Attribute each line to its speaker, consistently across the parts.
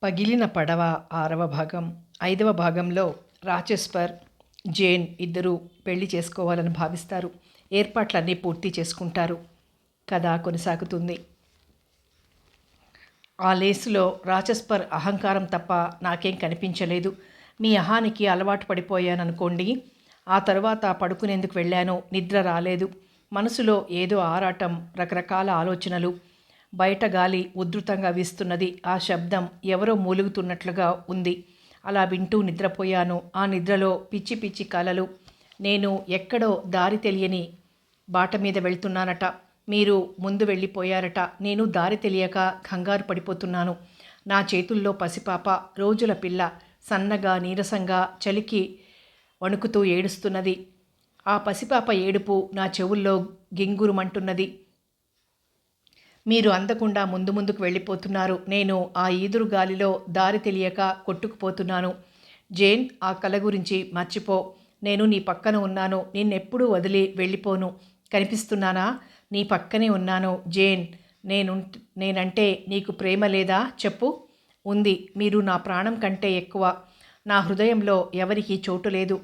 Speaker 1: పగిలిన పడవ 6వ భాగం. 5వ భాగంలో రాచెస్పర్, జేన్ ఇద్దరూ పెళ్లి చేసుకోవాలని భావిస్తారు. ఏర్పాట్లన్నీ పూర్తి చేసుకుంటారు. కథ కొనసాగుతుంది. ఆ లేసులో రాచెస్పర్ అహంకారం తప్ప నాకేం కనిపించలేదు. మీ అహానికి అలవాటు పడిపోయాననుకోండి. ఆ తరువాత పడుకునేందుకు వెళ్ళాను. నిద్ర రాలేదు. మనసులో ఏదో ఆరాటం, రకరకాల ఆలోచనలు. బయట గాలి ఉధృతంగా వీస్తున్నది. ఆ శబ్దం ఎవరో మూలుగుతున్నట్లుగా ఉంది. అలా వింటూ నిద్రపోయాను. ఆ నిద్రలో పిచ్చి పిచ్చి కలలు. నేను ఎక్కడో దారి తెలియని బాట మీద వెళ్తున్నానట. మీరు ముందు వెళ్ళిపోయారట. నేను దారి తెలియక కంగారు పడిపోతున్నాను. నా చేతుల్లో పసిపాప, రోజుల పిల్ల, సన్నగా నీరసంగా చలికి వణుకుతూ ఏడుస్తున్నది. ఆ పసిపాప ఏడుపు నా చెవుల్లో గింగురుమంటున్నది. మీరు అందకుండా ముందు ముందుకు వెళ్ళిపోతున్నారు. నేను ఆ ఈదురు గాలిలో దారి తెలియక కొట్టుకుపోతున్నాను. జేన్, ఆ కల గురించి మర్చిపో. నేను నీ పక్కన ఉన్నాను. నిన్నెప్పుడూ వదిలి వెళ్ళిపోను. కనిపిస్తున్నానా? నీ పక్కనే ఉన్నాను. జేన్, నేనంటే నీకు ప్రేమ లేదా? చెప్పు. ఉంది. మీరు నా ప్రాణం కంటే ఎక్కువ. నా హృదయంలో ఎవరికీ చోటు లేదు.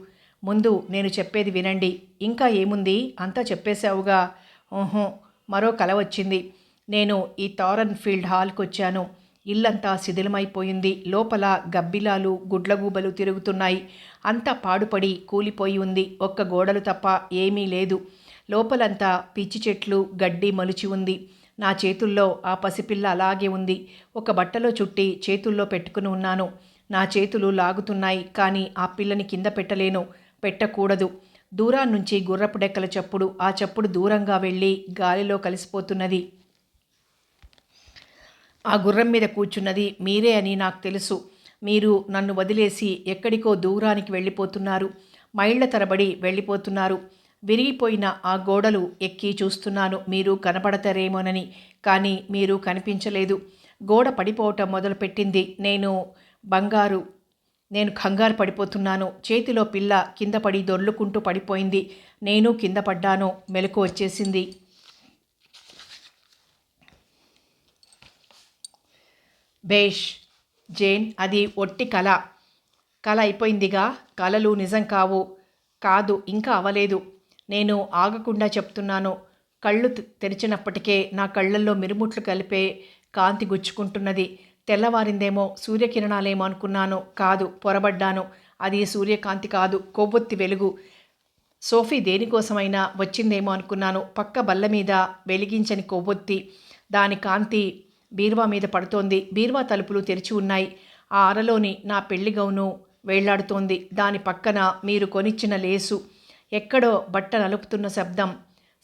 Speaker 1: ముందు నేను చెప్పేది వినండి. ఇంకా ఏముంది? అంతా చెప్పేశావుగా. ఊహు, మరో కల వచ్చింది. నేను ఈ థారన్ ఫీల్డ్ హాల్కి వచ్చాను. ఇల్లంతా శిథిలమైపోయింది. లోపల గబ్బిలాలు, గుడ్లగూబలు తిరుగుతున్నాయి. అంతా పాడుపడి కూలిపోయి ఉంది. ఒక్క గోడలు తప్ప ఏమీ లేదు. లోపలంతా పిచ్చి చెట్లు, గడ్డి మలుచి ఉంది. నా చేతుల్లో ఆ పసిపిల్ల అలాగే ఉంది. ఒక బట్టలో చుట్టి చేతుల్లో పెట్టుకుని ఉన్నాను. నా చేతులు లాగుతున్నాయి. కానీ ఆ పిల్లని కింద పెట్టలేను, పెట్టకూడదు. దూరాన్నుంచి గుర్రపు డెక్కల చప్పుడు. ఆ చప్పుడు దూరంగా వెళ్ళి గాలిలో కలిసిపోతున్నది. ఆ గుర్రం మీద కూర్చున్నది మీరే అని నాకు తెలుసు. మీరు నన్ను వదిలేసి ఎక్కడికో దూరానికి వెళ్ళిపోతున్నారు. మైళ్ళ తరబడి వెళ్ళిపోతున్నారు. విరిగిపోయిన ఆ గోడలు ఎక్కి చూస్తున్నాను మీరు కనపడతారేమోనని. కానీ మీరు కనిపించలేదు. గోడ పడిపోవటం మొదలుపెట్టింది. నేను కంగారు పడిపోతున్నాను. చేతిలో పిల్ల కింద పడి దొర్లుకుంటూ పడిపోయింది. నేను కింద పడ్డాను. మెలకు వచ్చేసింది. బేష్ జేన్, అది ఒట్టి కల. కల అయిపోయిందిగా. కలలు నిజం కావు. కాదు, ఇంకా అవలేదు. నేను ఆగకుండా చెప్తున్నాను. కళ్ళు తెరిచినప్పటికే నా కళ్ళల్లో మిరుముట్లు కలిపే కాంతి గుచ్చుకుంటున్నది. తెల్లవారిందేమో, సూర్యకిరణాలేమో అనుకున్నాను. కాదు, పొరబడ్డాను. అది సూర్యకాంతి కాదు, కొవ్వొత్తి వెలుగు. సోఫీ దేనికోసమైనా వచ్చిందేమో అనుకున్నాను. పక్క బల్ల మీద వెలిగించని కొవ్వొత్తి. దాని కాంతి బీరువా మీద పడుతోంది. బీరువా తలుపులు తెరిచి ఉన్నాయి. ఆ అరలోని నా పెళ్లి గౌను వేళ్లాడుతోంది. దాని పక్కన మీరు కొనిచ్చిన లేసు. ఎక్కడో బట్ట నలుపుతున్న శబ్దం.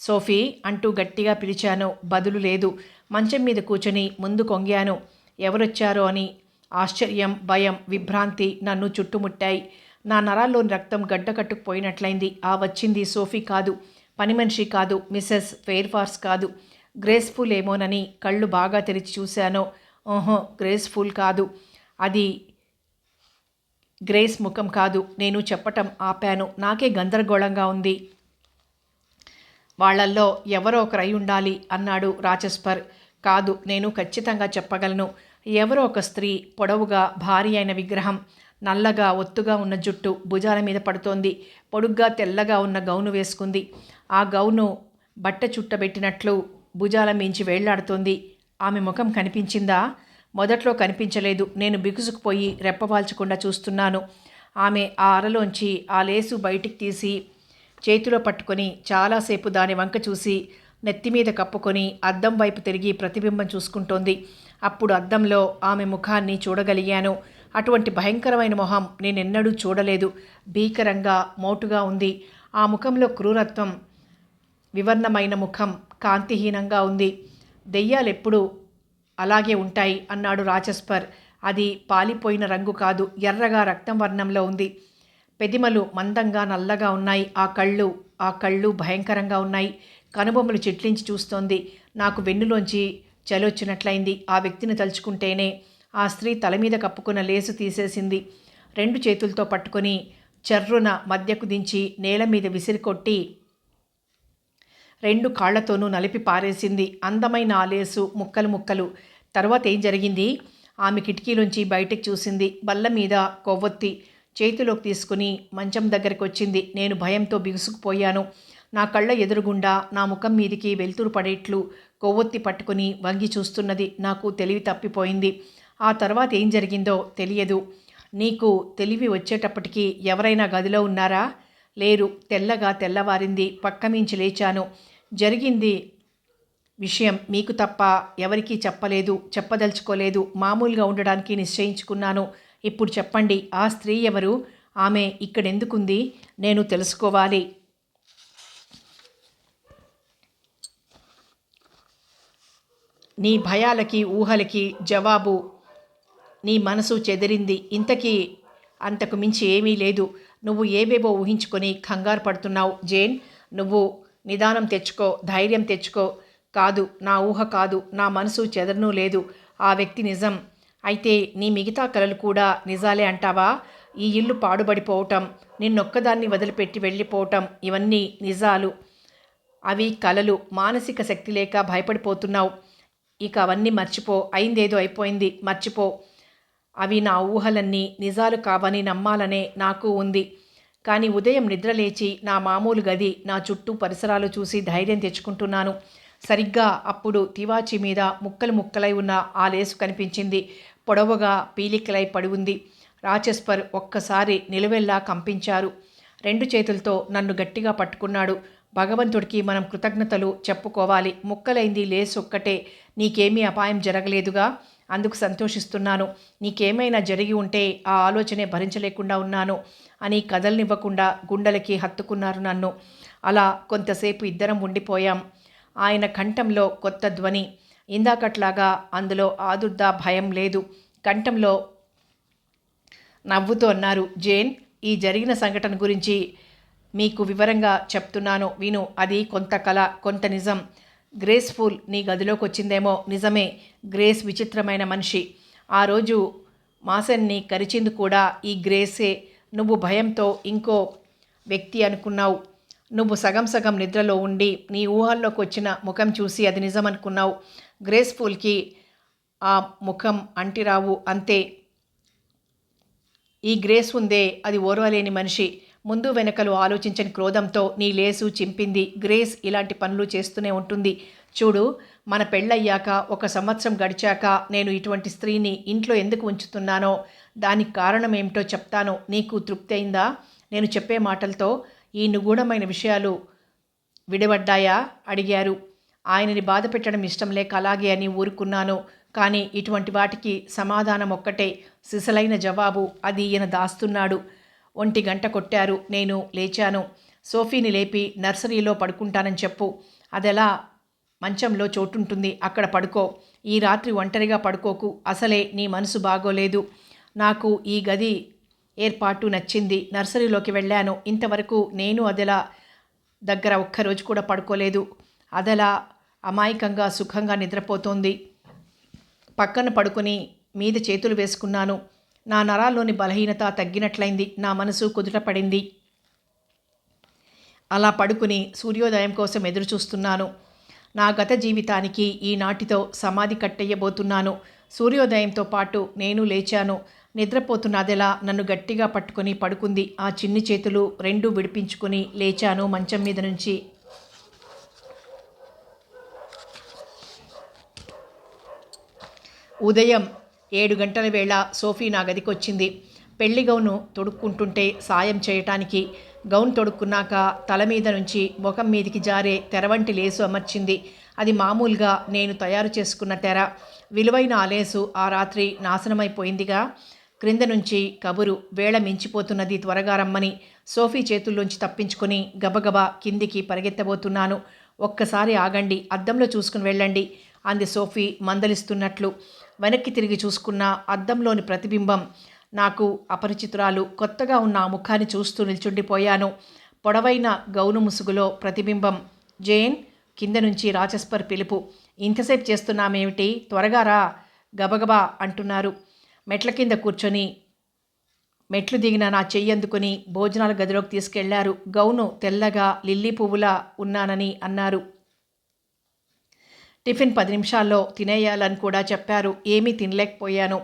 Speaker 1: సోఫీ అంటూ గట్టిగా పిలిచాను. బదులు లేదు. మంచం మీద కూర్చొని ముందు కొంగాను. ఎవరొచ్చారో అని ఆశ్చర్యం, భయం, విభ్రాంతి నన్ను చుట్టుముట్టాయి. నా నరాల్లోని రక్తం గడ్డ కట్టుకుపోయినట్లయింది. ఆ వచ్చింది సోఫీ కాదు, పని మనిషి కాదు, మిసెస్ ఫెయిర్ఫాక్స్ కాదు. గ్రేస్ఫుల్ ఏమోనని కళ్ళు బాగా తెరిచి చూశాను. ఓహో, గ్రేస్ఫుల్ కాదు. అది గ్రేస్ ముఖం కాదు. నేను చెప్పటం ఆపాను. నాకే గందరగోళంగా ఉంది. వాళ్లల్లో ఎవరో ఒకరై ఉండాలి అన్నాడు రాచెస్పర్. కాదు, నేను ఖచ్చితంగా చెప్పగలను. ఎవరో ఒక స్త్రీ. పొడవుగా భారీ అయిన విగ్రహం. నల్లగా ఒత్తుగా ఉన్న జుట్టు భుజాల మీద పడుతోంది. పొడుగ్గా తెల్లగా ఉన్న గౌను వేసుకుంది. ఆ గౌను బట్ట చుట్టబెట్టినట్లు భుజాల మించి వేళ్లాడుతోంది. ఆమె ముఖం కనిపించిందా? మొదట్లో కనిపించలేదు. నేను బిగుసుకుపోయి రెప్పవాల్చకుండా చూస్తున్నాను. ఆమె ఆ అరలోంచి ఆ లేసు బయటికి తీసి చేతిలో పట్టుకొని చాలాసేపు దాని వంక చూసి నెత్తిమీద కప్పుకొని అద్దం వైపు తిరిగి ప్రతిబింబం చూసుకుంటోంది. అప్పుడు అద్దంలో ఆమె ముఖాన్ని చూడగలిగాను. అటువంటి భయంకరమైన మొహం నేనెన్నడూ చూడలేదు. భీకరంగా, మోటుగా ఉంది. ఆ ముఖంలో క్రూరత్వం. వివర్ణమైన ముఖం కాంతిహీనంగా ఉంది. దెయ్యాలెప్పుడూ అలాగే ఉంటాయి అన్నాడు రాచెస్పర్. అది పాలిపోయిన రంగు కాదు, ఎర్రగా రక్తం వర్ణంలో ఉంది. పెదిమలు మందంగా నల్లగా ఉన్నాయి. ఆ కళ్ళు భయంకరంగా ఉన్నాయి. కనుబొమ్మలు చిట్లించి చూస్తోంది. నాకు వెన్నులోంచి చలొచ్చినట్లయింది. ఆ వ్యక్తిని తలుచుకుంటేనే. ఆ స్త్రీ తలమీద కప్పుకున్న లేసు తీసేసింది. 2 చేతులతో పట్టుకొని చర్రున మధ్యకు దించి నేల మీద విసిరికొట్టి 2 కాళ్లతోనూ నలిపి పారేసింది. అందమైన ఆ లేసు ముక్కలు ముక్కలు. తర్వాత ఏం జరిగింది? ఆమె కిటికీలోంచి బయటకు చూసింది. బల్ల మీద కొవ్వొత్తి చేతిలోకి తీసుకుని మంచం దగ్గరికి వచ్చింది. నేను భయంతో బిగుసుకుపోయాను. నా కళ్ళ ఎదురుగుండా నా ముఖం మీదికి వెలుతురు పడేట్లు కొవ్వొత్తి పట్టుకుని వంగి చూస్తున్నది. నాకు తెలివి తప్పిపోయింది. ఆ తర్వాత ఏం జరిగిందో తెలియదు. నీకు తెలివి వచ్చేటప్పటికి ఎవరైనా గదిలో ఉన్నారా? లేరు. తెల్లగా తెల్లవారింది. పక్కమించి లేచాను. జరిగింది విషయం మీకు తప్ప ఎవరికీ చెప్పలేదు, చెప్పదలుచుకోలేదు. మామూలుగా ఉండడానికి నిశ్చయించుకున్నాను. ఇప్పుడు చెప్పండి, ఆ స్త్రీ ఎవరు? ఆమె ఇక్కడెందుకుంది? నేను తెలుసుకోవాలి. నీ భయాలకి ఊహలకి జవాబు నీ మనసు చెదిరింది. ఇంతకీ అంతకు మించి ఏమీ లేదు. నువ్వు ఏవేవో ఊహించుకొని కంగారు పడుతున్నావు జేన్. నువ్వు నిదానం తెచ్చుకో, ధైర్యం తెచ్చుకో. కాదు, నా ఊహ కాదు, నా మనసు చెదరనూ లేదు. ఆ వ్యక్తి నిజం. అయితే నీ మిగతా కలలు కూడా నిజాలే అంటావా? ఈ ఇల్లు పాడుబడిపోవటం, నిన్నొక్కదాన్ని వదిలిపెట్టి వెళ్ళిపోవటం, ఇవన్నీ నిజాలు. అవి కలలు. మానసిక శక్తి లేక భయపడిపోతున్నావు. ఇక అవన్నీ మర్చిపో. అయిందేదో అయిపోయింది, మర్చిపో. అవి నా ఊహలన్నీ నిజాలు కావని నమ్మాలనే నాకు ఉంది. కానీ ఉదయం నిద్రలేచి నా మామూలు గది, నా చుట్టూ పరిసరాలు చూసి ధైర్యం తెచ్చుకుంటున్నాను. సరిగ్గా అప్పుడు తివాచీ మీద ముక్కలు ముక్కలై ఉన్న ఆ లేసు కనిపించింది. పొడవుగా పీలికలై పడి ఉంది. రాచెస్పర్ ఒక్కసారి నిలువెల్లా కంపించారు. 2 చేతులతో నన్ను గట్టిగా పట్టుకున్నాడు. భగవంతుడికి మనం కృతజ్ఞతలు చెప్పుకోవాలి. ముక్కలైంది లేసు ఒక్కటే. నీకేమీ అపాయం జరగలేదుగా? అందుకు సంతోషిస్తున్నాను. నీకేమైనా జరిగి ఉంటే ఆ ఆలోచనే భరించలేకుండా ఉన్నాను అని కదలనివ్వకుండా గుండెలకి హత్తుకున్నారు నన్ను. అలా కొంతసేపు ఇద్దరం ఉండిపోయాం. ఆయన కంఠంలో కొత్త ధ్వని. ఇందాకట్లాగా అందులో ఆదుర్దా, భయం లేదు. కంఠంలో నవ్వుతూ అన్నారు, జేన్, ఈ జరిగిన సంఘటన గురించి మీకు వివరంగా చెప్తున్నాను విను. అది కొంత కల, కొంత నిజం. గ్రేస్ఫుల్ నీ గదిలోకి వచ్చిందేమో, నిజమే. గ్రేస్ విచిత్రమైన మనిషి. ఆ రోజు మాసన్ని కరిచింది కూడా ఈ గ్రేసే. నువ్వు భయంతో ఇంకో వ్యక్తి అనుకున్నావు. నువ్వు సగం సగం నిద్రలో ఉండి నీ ఊహల్లోకి వచ్చిన ముఖం చూసి అది నిజమనుకున్నావు. గ్రేస్ఫుల్కి ఆ ముఖం అంటిరావు, అంతే. ఈ గ్రేస్ ఉందే, అది ఓర్వలేని మనిషి. ముందు వెనకలు ఆలోచించని క్రోధంతో నీ లేసు చింపింది. గ్రేస్ ఇలాంటి పనులు చేస్తూనే ఉంటుంది. చూడు, మన పెళ్ళయ్యాక 1 సంవత్సరం గడిచాక నేను ఇటువంటి స్త్రీని ఇంట్లో ఎందుకు ఉంచుతున్నానో దానికి కారణం ఏమిటో చెప్తాను. నీకు తృప్తి అయిందా నేను చెప్పే మాటలతో? ఈ నిగూఢమైన విషయాలు విడబడ్డాయా అడిగారు. ఆయనని బాధ పెట్టడం ఇష్టం లేక అలాగే అని ఊరుకున్నాను. కానీ ఇటువంటి వాటికి సమాధానం ఒక్కటే, సిసలైన జవాబు. అది ఈయన దాస్తున్నాడు. 1 గంట కొట్టారు. నేను లేచాను. సోఫీని లేపి నర్సరీలో పడుకుంటానని చెప్పు. అదెలా? మంచంలో చోటుంటుంది, అక్కడ పడుకో. ఈ రాత్రి ఒంటరిగా పడుకోకు. అసలే నీ మనసు బాగోలేదు. నాకు ఈ గది ఏర్పాటు నచ్చింది. నర్సరీలోకి వెళ్ళాను. ఇంతవరకు నేను అదెలా దగ్గర ఒక్కరోజు కూడా పడుకోలేదు. అదలా అమాయకంగా సుఖంగా నిద్రపోతోంది. పక్కన పడుకొని మీద చేతులు వేసుకున్నాను. నా నరాల్లోని బలహీనత తగ్గినట్లయింది. నా మనసు కుదుటపడింది. అలా పడుకుని సూర్యోదయం కోసం ఎదురుచూస్తున్నాను. నా గత జీవితానికి ఈనాటితో సమాధి కట్టెయ్యబోతున్నాను. సూర్యోదయంతో పాటు నేను లేచాను. నిద్రపోతున్న అదెలా నన్ను గట్టిగా పట్టుకొని పడుకుంది. ఆ చిన్ని చేతులు 2 విడిపించుకుని లేచాను మంచం మీద నుంచి. ఉదయం 7 గంటల వేళ సోఫీ నా గదికొచ్చింది. పెళ్లి గౌను తొడుక్కుంటుంటే సాయం చేయటానికి. గౌన్ తొడుక్కున్నాక తల మీద నుంచి ముఖం మీదికి జారే తెరవంటి లేసు అమర్చింది. అది మామూలుగా నేను తయారు చేసుకున్న తెర. విలువైన ఆ లేసు ఆ రాత్రి నాశనమైపోయిందిగా. క్రింద నుంచి కబురు, వేళ మించిపోతున్నది, త్వరగా రమ్మని. సోఫీ చేతుల్లోంచి తప్పించుకొని గబగబా కిందికి పరిగెత్తబోతున్నాను. ఒక్కసారి ఆగండి, అద్దంలో చూసుకుని వెళ్ళండి అంది సోఫీ మందలిస్తున్నట్లు. వెనక్కి తిరిగి చూసుకున్న అద్దంలోని ప్రతిబింబం నాకు అపరిచితురాలు. కొత్తగా ఉన్న ఆ ముఖాన్ని చూస్తూ నిల్చుండిపోయాను. పొడవైన గౌను ముసుగులో ప్రతిబింబం. జేన్, కింద నుంచి రాచెస్పర్ పిలుపు. ఇంతసేపు చేస్తున్నామేమిటి? త్వరగా రా, గబగబా అంటున్నారు. మెట్ల కింద కూర్చొని మెట్లు దిగిన నా చెయ్యందుకుని భోజనాల గదిలోకి తీసుకెళ్లారు. గౌను తెల్లగా లిల్లీ పువ్వులా ఉన్నానని అన్నారు. టిఫిన్ 10 నిమిషాల్లో తినేయాలని కూడా చెప్పారు. ఏమీ తినలేకపోయాను.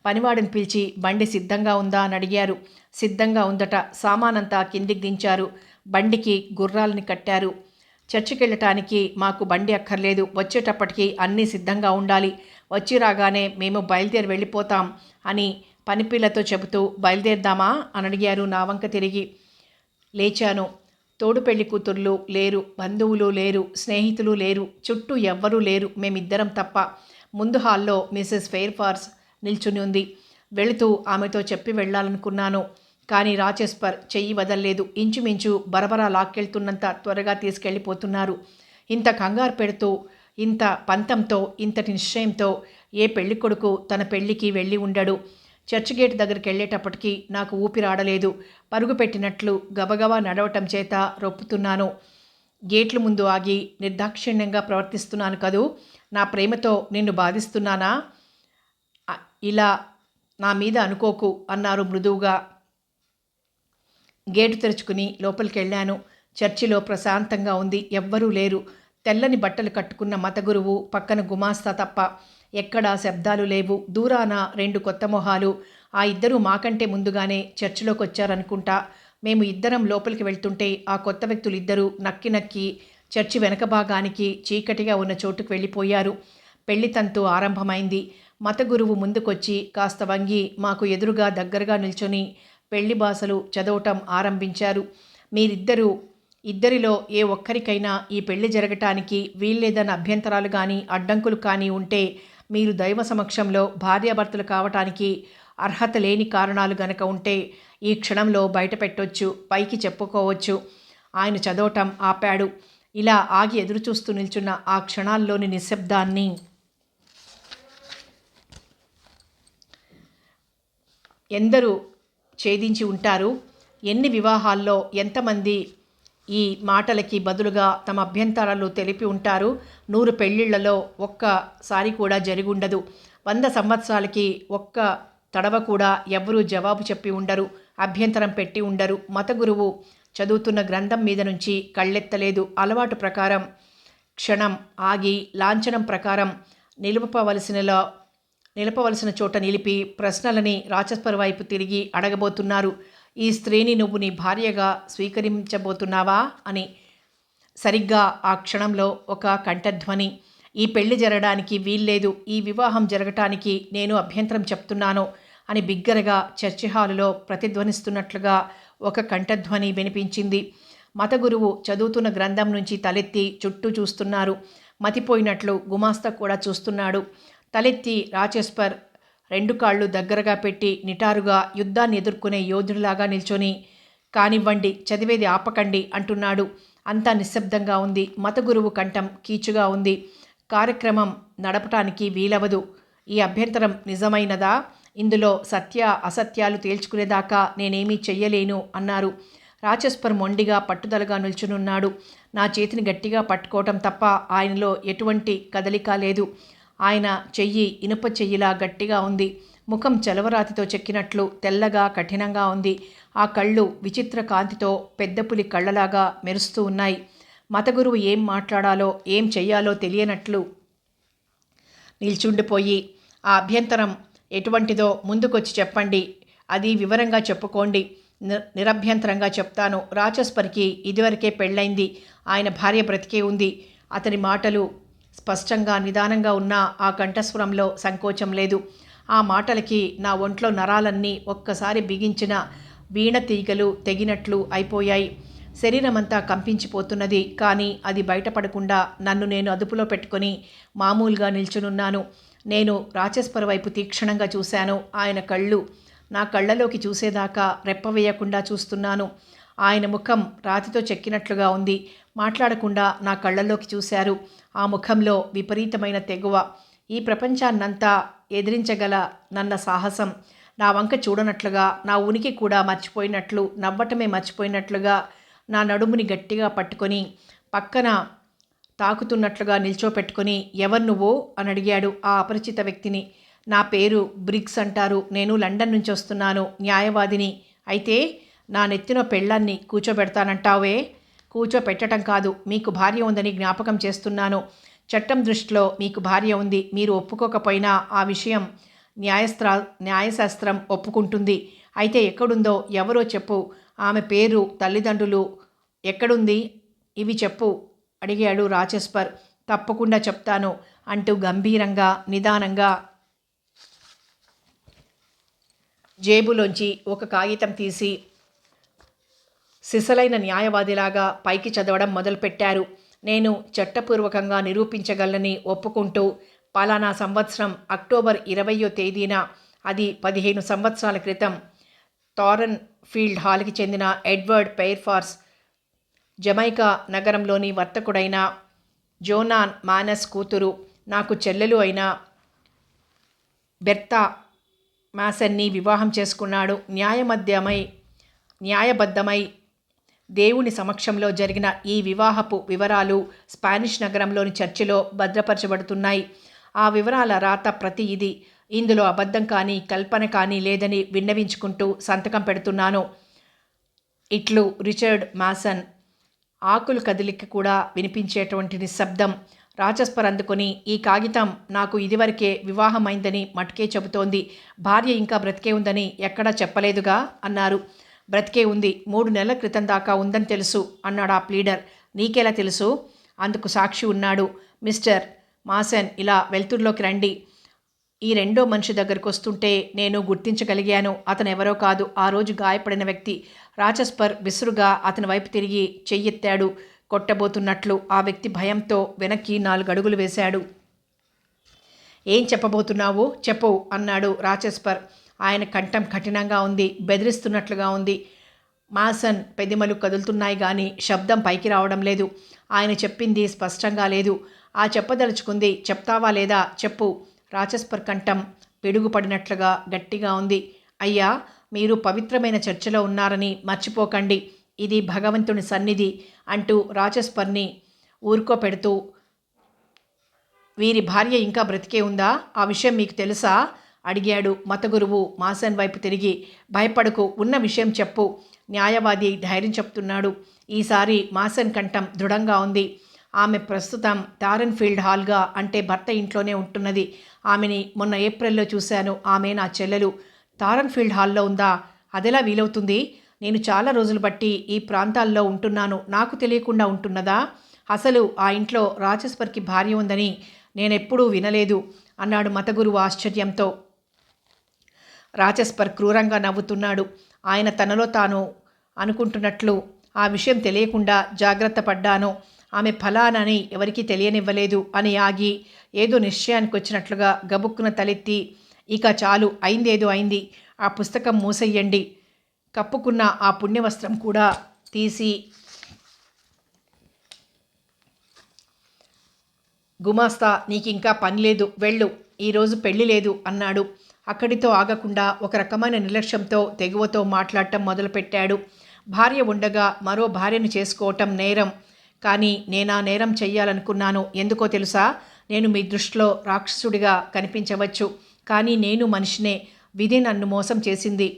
Speaker 1: పనివాడిని పిలిచి బండి సిద్ధంగా ఉందా అని అడిగారు. సిద్ధంగా ఉందట. సామానంతా కిందికి దించారు. బండికి గుర్రాలని కట్టారు. చర్చికెళ్ళటానికి మాకు బండి అక్కర్లేదు. వచ్చేటప్పటికి అన్నీ సిద్ధంగా ఉండాలి. వచ్చి రాగానే మేము బయలుదేరి వెళ్ళిపోతాం అని పనిపిల్లతో చెబుతూ బయలుదేరదామా అని అడిగారు నా వంక తిరిగి. లేచాను. తోడు పెళ్లి కూతుర్లు లేరు, బంధువులు లేరు, స్నేహితులు లేరు, చుట్టూ ఎవ్వరూ లేరు, మేమిద్దరం తప్ప. ముందు హాల్లో మిసెస్ ఫెయిర్ఫార్స్ నిల్చుని ఉంది. వెళుతూ ఆమెతో చెప్పి వెళ్ళాలనుకున్నాను. కానీ రాచెస్పర్ చెయ్యి వదల్లేదు. ఇంచుమించు బరబరా లాక్కెళ్తున్నంత త్వరగా తీసుకెళ్ళిపోతున్నారు. ఇంత కంగారు పెడుతూ, ఇంత పంతంతో, ఇంతటి నిశ్చయంతో ఏ పెళ్ళికొడుకు తన పెళ్ళికి వెళ్ళి ఉండడు. చర్చి గేట్ దగ్గరికి వెళ్ళేటప్పటికి నాకు ఊపిరాడలేదు. పరుగు పెట్టినట్లు గబగబా నడవటం చేత రొప్పుతున్నాను. గేట్ల ముందు ఆగి నిర్దాక్షిణ్యంగా ప్రవర్తిస్తున్నాను కదూ. నా ప్రేమతో నిన్ను బాధిస్తున్నానా? ఇలా నా మీద అనుకోకు అన్నారు మృదువుగా. గేటు తెరుచుకుని లోపలికెళ్ళాను. చర్చిలో ప్రశాంతంగా ఉంది. ఎవ్వరూ లేరు. తెల్లని బట్టలు కట్టుకున్న మత గురువు, పక్కన గుమాస్తా తప్ప. ఎక్కడా శబ్దాలు లేవు. దూరాన 2 కొత్త మొహాలు. ఆ ఇద్దరూ మాకంటే ముందుగానే చర్చిలోకి వచ్చారనుకుంటా. మేము ఇద్దరం లోపలికి వెళ్తుంటే ఆ కొత్త వ్యక్తులు ఇద్దరూ నక్కి నక్కి చర్చి వెనక భాగానికి చీకటిగా ఉన్న చోటుకు వెళ్ళిపోయారు. పెళ్లి తంతు ఆరంభమైంది. మత గురువు ముందుకొచ్చి కాస్త వంగి మాకు ఎదురుగా దగ్గరగా నిల్చొని పెళ్లి భాషలు చదవటం ఆరంభించారు. ఇద్దరిలో ఏ ఒక్కరికైనా ఈ పెళ్లి జరగటానికి వీల్లేదన్న అభ్యంతరాలు కానీ అడ్డంకులు కానీ ఉంటే మీరు దైవ సమక్షంలో భార్యాభర్తలు కావటానికి అర్హత లేని కారణాలు గనక ఉంటే ఈ క్షణంలో బయట పెట్టొచ్చు, పైకి చెప్పుకోవచ్చు. ఆయన చదవటం ఆపాడు. ఇలా ఆగి ఎదురుచూస్తూ నిల్చున్న ఆ క్షణాల్లోని నిశ్శబ్దాన్ని ఎందరూ ఛేదించి ఉంటారు. ఎన్ని వివాహాల్లో ఎంతమంది ఈ మాటలకి బదులుగా తమ అభ్యంతరాలు తెలిపి ఉంటారు. 100 పెళ్ళిళ్లలో ఒక్కసారి కూడా జరిగుండదు. 100 సంవత్సరాలకి ఒక్క తడవ కూడా ఎవ్వరూ జవాబు చెప్పి ఉండరు, అభ్యంతరం పెట్టి ఉండరు. మత గురువు చదువుతున్న గ్రంథం మీద నుంచి కళ్ళెత్తలేదు. అలవాటు ప్రకారం క్షణం ఆగి లాంఛనం ప్రకారం నిలపవలసిన చోట నిలిపి ప్రశ్నలని రాచెస్పర్ వైపు తిరిగి అడగబోతున్నారు. ఈ స్త్రీని నువ్వు నీ భార్యగా స్వీకరించబోతున్నావా అని. సరిగ్గా ఆ క్షణంలో ఒక కంఠధ్వని, ఈ పెళ్లి జరగడానికి వీల్లేదు, ఈ వివాహం జరగటానికి నేను అభ్యంతరం చెప్తున్నాను అని బిగ్గరగా చర్చి హాలులో ప్రతిధ్వనిస్తున్నట్లుగా ఒక కంఠధ్వని వినిపించింది. మత గురువు చదువుతున్న గ్రంథం నుంచి తలెత్తి చుట్టూ చూస్తున్నారు. మతిపోయినట్లు గుమాస్తా కూడా చూస్తున్నాడు. తలెత్తి రాచెస్పర్ 2 కాళ్ళు దగ్గరగా పెట్టి నిటారుగా యుద్ధాన్ని ఎదుర్కొనే యోధుడిలాగా నిల్చొని, కానివ్వండి, చదివేది ఆపకండి అంటున్నాడు. అంతా నిశ్శబ్దంగా ఉంది. మత గురువు కంఠం కీచుగా ఉంది. కార్యక్రమం నడపటానికి వీలవదు. ఈ అభ్యంతరం నిజమైనదా? ఇందులో సత్య అసత్యాలు తేల్చుకునేదాకా నేనేమీ చెయ్యలేను అన్నారు. రాచెస్పర్ మొండిగా పట్టుదలగా నిల్చునున్నాడు. నా చేతిని గట్టిగా పట్టుకోవటం తప్ప ఆయనలో ఎటువంటి కదలిక లేదు. ఆయన చెయ్యి ఇనుప చెయ్యిలా గట్టిగా ఉంది. ముఖం చలవరాతితో చెక్కినట్లు తెల్లగా కఠినంగా ఉంది. ఆ కళ్ళు విచిత్ర కాంతితో పెద్ద పులి కళ్ళలాగా మెరుస్తూ ఉన్నాయి. మత గురువు ఏం మాట్లాడాలో ఏం చెయ్యాలో తెలియనట్లు నిల్చుండిపోయి, ఆ అభ్యంతరం ఎటువంటిదో ముందుకొచ్చి చెప్పండి, అది వివరంగా చెప్పుకోండి. నిరభ్యంతరంగా చెప్తాను. రాచెస్పర్కి ఇదివరకే పెళ్ళైంది. ఆయన భార్య బ్రతికే ఉంది. అతని మాటలు స్పష్టంగా నిదానంగా ఉన్న ఆ కంఠస్వరంలో సంకోచం లేదు. ఆ మాటలకి నా ఒంట్లో నరాలన్నీ ఒక్కసారి బిగించిన వీణ తీగలు తెగినట్లు అయిపోయాయి. శరీరమంతా కంపించిపోతున్నది. కానీ అది బయటపడకుండా నన్ను నేను అదుపులో పెట్టుకొని మామూలుగా నిల్చునున్నాను. నేను రాచెస్పర్ వైపు తీక్షణంగా చూశాను. ఆయన కళ్ళు నా కళ్ళలోకి చూసేదాకా రెప్పవేయకుండా చూస్తున్నాను. ఆయన ముఖం రాతితో చెక్కినట్లుగా ఉంది. మాట్లాడకుండా నా కళ్ళల్లోకి చూశారు. ఆ ముఖంలో విపరీతమైన తెగువ. ఈ ప్రపంచాన్నంతా ఎదిరించగల నన్న సాహసం. నా వంక చూడనట్లుగా, నా ఉనికి కూడా మర్చిపోయినట్లు, నవ్వటమే మర్చిపోయినట్లుగా నా నడుముని గట్టిగా పట్టుకొని పక్కన తాకుతున్నట్లుగా నిల్చోపెట్టుకొని, ఎవరు నువ్వు అని అడిగాడు ఆ అపరిచిత వ్యక్తిని. నా పేరు బ్రిగ్స్ అంటారు. నేను లండన్ నుంచి వస్తున్నాను. న్యాయవాదిని. అయితే నా నెత్తిన పెళ్ళాన్ని కూర్చోబెడతానంటావే? కూర్చోపెట్టడం కాదు, మీకు భార్య ఉందని జ్ఞాపకం చేస్తున్నాను. చట్టం దృష్టిలో మీకు భార్య ఉంది. మీరు ఒప్పుకోకపోయినా ఆ విషయం న్యాయశాస్త్రం ఒప్పుకుంటుంది. అయితే ఎక్కడుందో ఎవరో చెప్పు. ఆమె పేరు, తల్లిదండ్రులు ఎక్కడుంది ఇవి చెప్పు అడిగాడు రాచెస్పర్. తప్పకుండా చెప్తాను అంటూ గంభీరంగా నిదానంగా జేబులోంచి ఒక కాగితం తీసి సిసలైన న్యాయవాదిలాగా పైకి చదవడం మొదలుపెట్టారు. నేను చట్టపూర్వకంగా నిరూపించగలనని ఒప్పుకుంటూ పలానా సంవత్సరం అక్టోబర్ 20వ తేదీన, అది 15 సంవత్సరాల క్రితం, థారన్ ఫీల్డ్ హాల్కి చెందిన ఎడ్వర్డ్ పెయిర్ఫార్స్, జమైకా నగరంలోని వర్తకుడైన జోనాన్ మానస్ కూతురు, నాకు చెల్లెలు అయిన బెర్తా మాసన్ని వివాహం చేసుకున్నాడు. న్యాయబద్ధమై దేవుని సమక్షంలో జరిగిన ఈ వివాహపు వివరాలు స్పానిష్ నగరంలోని చర్చిలో భద్రపరచబడుతున్నాయి. ఆ వివరాల రాత ప్రతి ఇది. ఇందులో అబద్ధం కానీ కల్పన కానీ లేదని విన్నవించుకుంటూ సంతకం పెడుతున్నాను. ఇట్లు రిచర్డ్ మాసన్. ఆకులు కదిలిక కూడా వినిపించేటువంటి నిశ్శబ్దం. రాచెస్పర్ అందుకొని, ఈ కాగితం నాకు ఇదివరకే వివాహమైందని మటుకే చెబుతోంది. భార్య ఇంకా బ్రతికే ఉందని ఎక్కడా చెప్పలేదుగా అన్నారు. బ్రతికే ఉంది. 3 నెలల క్రితం దాకా ఉందని తెలుసు అన్నాడు ఆ ప్లీడర్. నీకెలా తెలుసు? అందుకు సాక్షి ఉన్నాడు. మిస్టర్ మాసన్, ఇలా వెలుతురులోకి రండి. ఈ రెండో మనిషి దగ్గరకు వస్తుంటే నేను గుర్తించగలిగాను. అతను ఎవరో కాదు, ఆ రోజు గాయపడిన వ్యక్తి. రాచెస్పర్ విసురుగా అతని వైపు తిరిగి చెయ్యెత్తాడు, కొట్టబోతున్నట్లు. ఆ వ్యక్తి భయంతో వెనక్కి 4 అడుగులు వేశాడు. ఏం చెప్పబోతున్నావు? చెప్పు అన్నాడు రాచెస్పర్. ఆయన కంఠం కఠినంగా ఉంది, బెదిరిస్తున్నట్లుగా ఉంది. మాసన్ పెదిమలు కదులుతున్నాయి కానీ శబ్దం పైకి రావడం లేదు. ఆయన చెప్పింది స్పష్టంగా లేదు. ఆ చెప్పదలుచుకుంది చెప్తావా లేదా? చెప్పు. రాచెస్పర్ కంఠం పిడుగుపడినట్లుగా గట్టిగా ఉంది. అయ్యా, మీరు పవిత్రమైన చర్చలో ఉన్నారని మర్చిపోకండి. ఇది భగవంతుని సన్నిధి అంటూ రాచెస్పర్ని ఊరుకోపెడుతూ, వీరి భార్య ఇంకా బ్రతికే ఉందా? ఆ విషయం మీకు తెలుసా అడిగాడు మతగురువు మాసన్ వైపు తిరిగి. భయపడకు, ఉన్న విషయం చెప్పు. న్యాయవాది ధైర్యం చెప్తున్నాడు. ఈసారి మాసన్ కంఠం దృఢంగా ఉంది. ఆమె ప్రస్తుతం థారన్ ఫీల్డ్ హాల్గా, అంటే భర్త ఇంట్లోనే ఉంటున్నది. ఆమెని మొన్న ఏప్రిల్లో చూశాను. ఆమె నా చెల్లెలు. థారన్ ఫీల్డ్ హాల్లో ఉందా? అదెలా వీలవుతుంది? నేను చాలా రోజులు బట్టి ఈ ప్రాంతాల్లో ఉంటున్నాను. నాకు తెలియకుండా ఉంటున్నదా? అసలు ఆ ఇంట్లో రాచెస్పర్కి భార్య ఉందని నేనెప్పుడూ వినలేదు అన్నాడు మతగురువు ఆశ్చర్యంతో. రాచెస్పర్ క్రూరంగా నవ్వుతున్నాడు. ఆయన తనలో తాను అనుకుంటున్నట్లు, ఆ విషయం తెలియకుండా జాగ్రత్త పడ్డాను. ఆమె ఫలానని ఎవరికీ తెలియనివ్వలేదు అని ఆగి ఏదో నిశ్చయానికి వచ్చినట్లుగా గబుక్కున తలెత్తి, ఇక చాలు, అయిందేదో అయింది. ఆ పుస్తకం మూసెయ్యండి. కప్పుకున్న ఆ పుణ్యవస్త్రం కూడా తీసి గుమాస్తా, నీకింకా పని లేదు, వెళ్ళు, ఈరోజు పెళ్లి లేదు అన్నాడు. అక్కడితో ఆగకుండా ఒక రకమైన నిర్లక్ష్యంతో తెగువతో మాట్లాడటం మొదలుపెట్టాడు. భార్య ఉండగా మరో భార్యను చేసుకోవటం నేరం. కానీ నేనా నేరం చెయ్యాలనుకున్నాను. ఎందుకో తెలుసా? నేను మీ దృష్టిలో రాక్షసుడిగా కనిపించవచ్చు, కానీ నేను మనిషినే. విధి నన్ను మోసం చేసింది.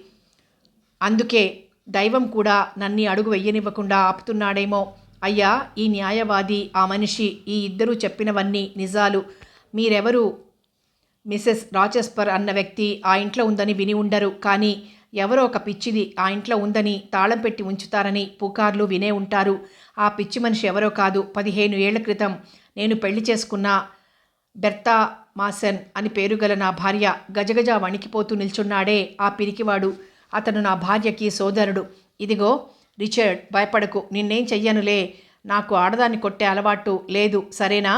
Speaker 1: అందుకే దైవం కూడా నన్ను అడుగు వెయ్యనివ్వకుండా ఆపుతున్నాడేమో. అయ్యా, ఈ న్యాయవాది, ఆ మనిషి, ఈ ఇద్దరూ చెప్పినవన్నీ నిజాలు. మీరెవరు? మిసెస్ రాచెస్పర్ అన్న వ్యక్తి ఆ ఇంట్లో ఉందని విని ఉండరు. కానీ ఎవరో ఒక పిచ్చిది ఆ ఇంట్లో ఉందని తాళం పెట్టి ఉంచుతారని పుకార్లు వినే ఉంటారు. ఆ పిచ్చి మనిషి ఎవరో కాదు, 15 ఏళ్ల క్రితం నేను పెళ్లి చేసుకున్న బెర్తా మాసన్ అని పేరుగల నా భార్య. గజగజ వణికిపోతూ నిల్చున్నాడే ఆ పిరికివాడు. అతను నా భార్యకి సోదరుడు. ఇదిగో రిచర్డ్, భయపడకు, నిన్నేం చెయ్యనులే. నాకు ఆడదాన్ని కొట్టే అలవాటు లేదు, సరేనా?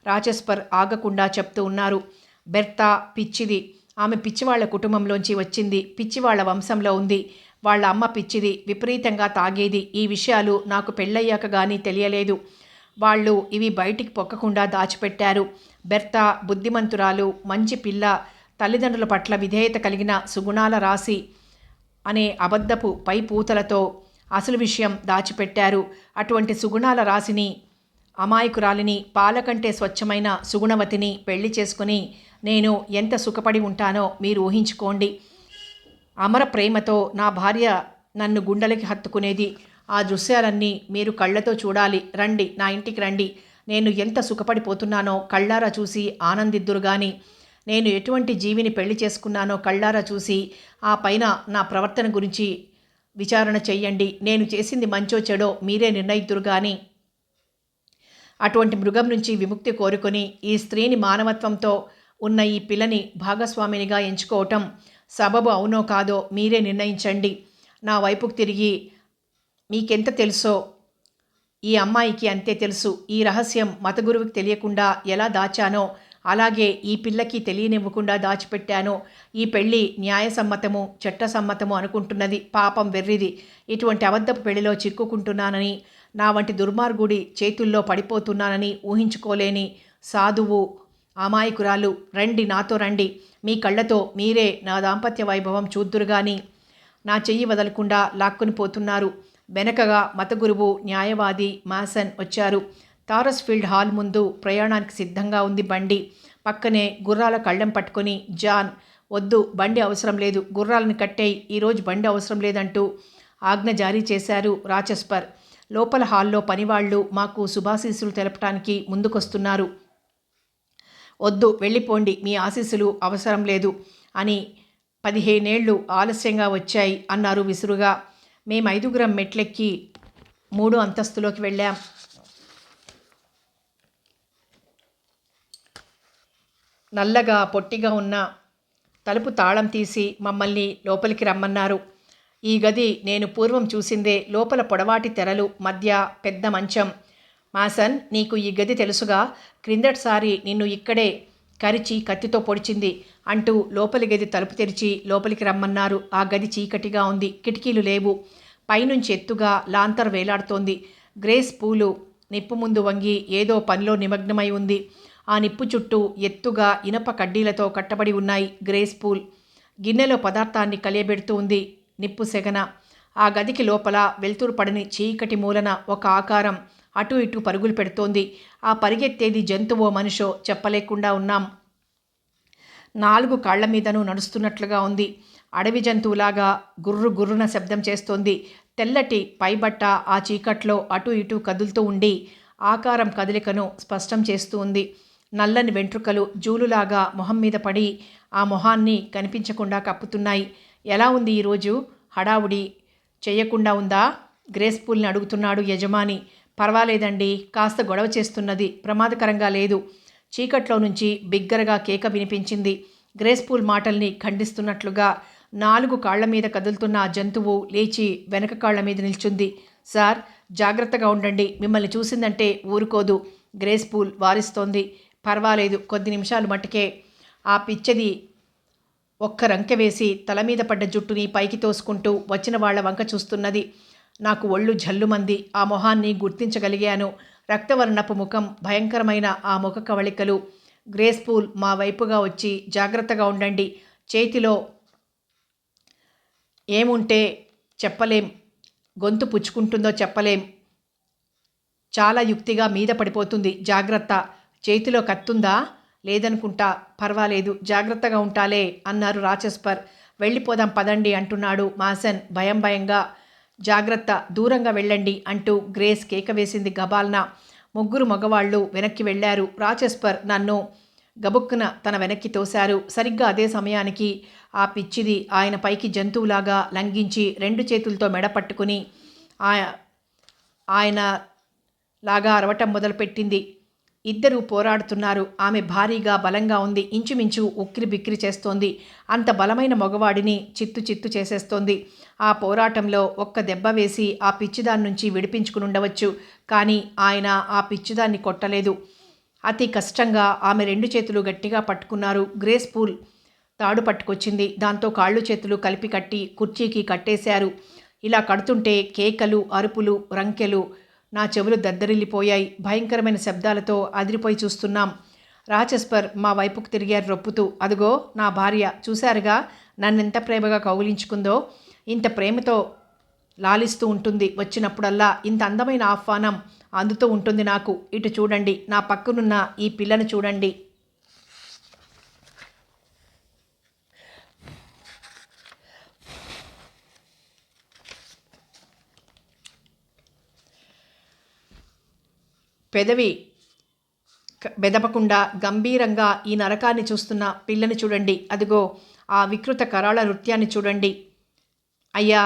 Speaker 1: రాచెస్పర్ ఆగకుండా చెప్తూ ఉన్నారు. బెర్తా పిచ్చిది. ఆమె పిచ్చివాళ్ల కుటుంబంలోంచి వచ్చింది. పిచ్చివాళ్ల వంశంలో ఉంది. వాళ్ళ అమ్మ పిచ్చిది, విపరీతంగా తాగేది. ఈ విషయాలు నాకు పెళ్ళయ్యాక కానీ తెలియలేదు. వాళ్ళు ఇవి బయటికి పొక్కకుండా దాచిపెట్టారు. బెర్తా బుద్ధిమంతురాలు, మంచి పిల్ల, తల్లిదండ్రుల పట్ల విధేయత కలిగిన సుగుణాల రాశి అనే అబద్ధపు పై పూతలతో అసలు విషయం దాచిపెట్టారు. అటువంటి సుగుణాల రాశిని, అమాయకురాలిని, పాలకంటే స్వచ్ఛమైన సుగుణవతిని పెళ్లి చేసుకుని నేను ఎంత సుఖపడి ఉంటానో మీరు ఊహించుకోండి. అమర ప్రేమతో నా భార్య నన్ను గుండెలకి హత్తుకునేది. ఆ దృశ్యాలన్నీ మీరు కళ్ళతో చూడాలి. రండి, నా ఇంటికి రండి. నేను ఎంత సుఖపడిపోతున్నానో కళ్ళారా చూసి ఆనందిద్దురు గాని. నేను ఎటువంటి జీవిని పెళ్లి చేసుకున్నానో కళ్ళారా చూసి ఆ పైన నా ప్రవర్తన గురించి విచారణ చెయ్యండి. నేను చేసింది మంచో చెడో మీరే నిర్ణయిద్దురు గాని అటువంటి మృగం నుంచి విముక్తి కోరుకొని ఈ స్త్రీని మానవత్వంతో ఉన్న ఈ పిల్లని భాగస్వామినిగా ఎంచుకోవటం సబబు అవునో కాదో మీరే నిర్ణయించండి. నా వైపుకు తిరిగి మీకెంత తెలుసో ఈ అమ్మాయికి అంతే తెలుసు. ఈ రహస్యం మతగురువుకి తెలియకుండా ఎలా దాచానో అలాగే ఈ పిల్లకి తెలియనివ్వకుండా దాచిపెట్టానో. ఈ పెళ్ళి న్యాయసమ్మతము చట్టసమ్మతము అనుకుంటున్నది. పాపం వెర్రిది. ఇటువంటి అబద్ధపు పెళ్లిలో చిక్కుకుంటున్నానని, నా వంటి దుర్మార్గుడి చేతుల్లో పడిపోతున్నానని ఊహించుకోలేని సాధువు అమాయకురాలు. రండి, నాతో రండి. మీ కళ్ళతో మీరే నా దాంపత్య వైభవం చూద్దురుగాని. నా చెయ్యి వదలకుండా లాక్కుని పోతున్నారు. వెనకగా మతగురువు న్యాయవాది మాసన్ వచ్చారు. టారస్ ఫీల్డ్ హాల్ ముందు ప్రయాణానికి సిద్ధంగా ఉంది బండి. పక్కనే గుర్రాల కళ్ళెం పట్టుకొని జాన్, వద్దు, బండి అవసరం లేదు, గుర్రాలను కట్టేయి, ఈరోజు బండి అవసరం లేదంటూ ఆజ్ఞ జారీ చేశారు రాచెస్పర్. లోపల హాల్లో పనివాళ్లు మాకు శుభాశీస్సులు తెలపటానికి ముందుకొస్తున్నారు. వద్దు, వెళ్ళిపోండి, మీ ఆశీస్సులు అవసరం లేదు అని 15 ఏళ్ళు ఆలస్యంగా వచ్చాయి అన్నారు విసురుగా. మేము 5గురం మెట్లెక్కి 3వ అంతస్తులోకి వెళ్ళాం. నల్లగా పొట్టిగా ఉన్న తలుపు తాళం తీసి మమ్మల్ని లోపలికి రమ్మన్నారు. ఈ గది నేను పూర్వం చూసిందే. లోపల పొడవాటి తెరలు, మధ్య పెద్ద మంచం. మాసన్, నీకు ఈ గది తెలుసుగా, క్రిందటిసారి నిన్ను ఇక్కడే కరిచి కత్తితో పొడిచింది అంటూ లోపలి గది తలుపు తెరిచి లోపలికి రమ్మన్నారు. ఆ గది చీకటిగా ఉంది. కిటికీలు లేవు. పైనుంచి ఎత్తుగా లాంతర్ వేలాడుతోంది. గ్రేస్ పూలు నిప్పు ముందు వంగి ఏదో పనిలో నిమగ్నమై ఉంది. ఆ నిప్పు చుట్టూ ఎత్తుగా ఇనప కడ్డీలతో కట్టబడి ఉన్నాయి. గ్రేస్ పూల్ గిన్నెలో పదార్థాన్ని కలియబెడుతూ ఉంది. నిప్పు సెగన. ఆ గదికి లోపల వెలుతురు పడని చీకటి మూలన ఒక ఆకారం అటు ఇటు పరుగులు పెడుతోంది. ఆ పరిగెత్తేది జంతువో మనిషో చెప్పలేకుండా ఉన్నాం. 4 కాళ్ల మీదనూ నడుస్తున్నట్లుగా ఉంది. అడవి జంతువులాగా గుర్రు గుర్రున శబ్దం చేస్తోంది. తెల్లటి పైబట్ట ఆ చీకట్లో అటు ఇటు కదులుతూ ఉండి ఆకారం కదలికను స్పష్టం చేస్తూ ఉంది. నల్లని వెంట్రుకలు జూలులాగా మొహం మీద పడి ఆ మొహాన్ని కనిపించకుండా కప్పుతున్నాయి. ఎలా ఉంది ఈరోజు? హడావుడి చెయ్యకుండా ఉందా? గ్రేస్ పూల్ని అడుగుతున్నాడు యజమాని. పర్వాలేదండి, కాస్త గొడవ చేస్తున్నది, ప్రమాదకరంగా లేదు. చీకట్లో నుంచి బిగ్గరగా కేక వినిపించింది. గ్రేస్ పూల్ మాటల్ని ఖండిస్తున్నట్లుగా. 4 కాళ్ల మీద కదులుతున్న ఆ జంతువు లేచి వెనక కాళ్ల మీద నిల్చుంది. సార్, జాగ్రత్తగా ఉండండి, మిమ్మల్ని చూసిందంటే ఊరుకోదు, గ్రేస్ పూల్ వారిస్తోంది. పర్వాలేదు, కొద్ది నిమిషాలు మట్టుకే. ఆ పిచ్చది ఒక్క రంకె వేసి తల మీద పడ్డ జుట్టుని పైకి తోసుకుంటూ వచ్చిన వాళ్ల వంక చూస్తున్నది. నాకు ఒళ్ళు జల్లుమంది. ఆ మొహాన్ని గుర్తించగలిగాను. రక్తవర్ణపు ముఖం, భయంకరమైన ఆ ముఖ కవళికలు. గ్రేస్ పూల్ మా వైపుగా వచ్చి, జాగ్రత్తగా ఉండండి, చేతిలో ఏముంటే చెప్పలేం, గొంతు పుచ్చుకుంటుందో చెప్పలేం, చాలా యుక్తిగా మీద పడిపోతుంది, జాగ్రత్త. చేతిలో కత్తుందా? లేదనుకుంటా. పర్వాలేదు, జాగ్రత్తగా ఉంటాలే అన్నారు రాచెస్పర్. వెళ్ళిపోదాం పదండి అంటున్నాడు మాసన్ భయం భయంగా. జాగ్రత్త, దూరంగా వెళ్ళండి అంటూ గ్రేస్ కేక వేసింది గబాల్న. 3 మగవాళ్లు వెనక్కి వెళ్లారు. రాచెస్పర్ నన్ను గబుక్కున తన వెనక్కి తోశారు. సరిగ్గా అదే సమయానికి ఆ పిచ్చిది ఆయన పైకి జంతువులాగా లంఘించి 2 చేతులతో మెడ పట్టుకుని ఆయన లాగా అరవటం మొదలుపెట్టింది. ఇద్దరూ పోరాడుతున్నారు. ఆమె భారీగా బలంగా ఉంది. ఇంచుమించు ఉక్కిరి బిక్కిరి చేస్తోంది. అంత బలమైన మగవాడిని చిత్తు చిత్తు చేసేస్తోంది. ఆ పోరాటంలో ఒక్క దెబ్బ వేసి ఆ పిచ్చిదాని నుంచి విడిపించుకుని ఉండవచ్చు. కానీ ఆయన ఆ పిచ్చిదాన్ని కొట్టలేదు. అతి కష్టంగా ఆమె 2 చేతులు గట్టిగా పట్టుకున్నారు. గ్రేస్ పూల్ తాడు పట్టుకొచ్చింది. దాంతో కాళ్ళు చేతులు కలిపి కట్టి కుర్చీకి కట్టేశారు. ఇలా కడుతుంటే కేకలు, అరుపులు, రంకెలు. నా చెవులు దద్దరిల్లిపోయాయి. భయంకరమైన శబ్దాలతో అదిరిపోయి చూస్తున్నాం. రాచెస్పర్ మా వైపుకు తిరిగారు రొప్పుతూ. అదుగో నా భార్య, చూశారుగా నన్నెంత ప్రేమగా కౌగిలించుకుందో. ఇంత ప్రేమతో లాలిస్తూ ఉంటుంది. వచ్చినప్పుడల్లా ఇంత అందమైన ఆహ్వానం అందుతూ ఉంటుంది నాకు. ఇటు చూడండి, నా పక్కనున్న ఈ పిల్లను చూడండి. పెదవి బెదపకుండా గంభీరంగా ఈ నరకాన్ని చూస్తున్న పిల్లని చూడండి. అదిగో ఆ వికృత కరాళ నృత్యాన్ని చూడండి. అయ్యా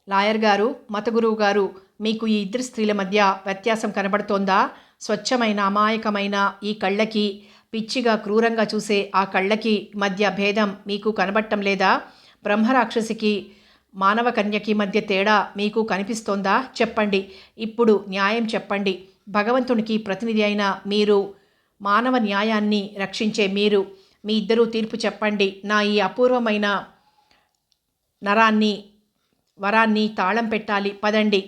Speaker 1: లాయర్ గారు, మత గురువు గారు, మీకు ఈ ఇద్దరు స్త్రీల మధ్య వ్యత్యాసం కనబడుతోందా? స్వచ్ఛమైన అమాయకమైన ఈ కళ్ళకి, పిచ్చిగా క్రూరంగా చూసే ఆ కళ్ళకి మధ్య భేదం మీకు కనబడటం లేదా? బ్రహ్మరాక్షసికి మానవ కన్యకి మధ్య తేడా మీకు కనిపిస్తోందా? చెప్పండి, ఇప్పుడు న్యాయం చెప్పండి. భగవంతునికి ప్రతినిధి అయిన మీరు, మానవ న్యాయాన్ని రక్షించే మీరు, మీ ఇద్దరూ తీర్పు చెప్పండి. నా ఈ అపూర్వమైన వరాన్ని తాళం పెట్టాలి. పదండి.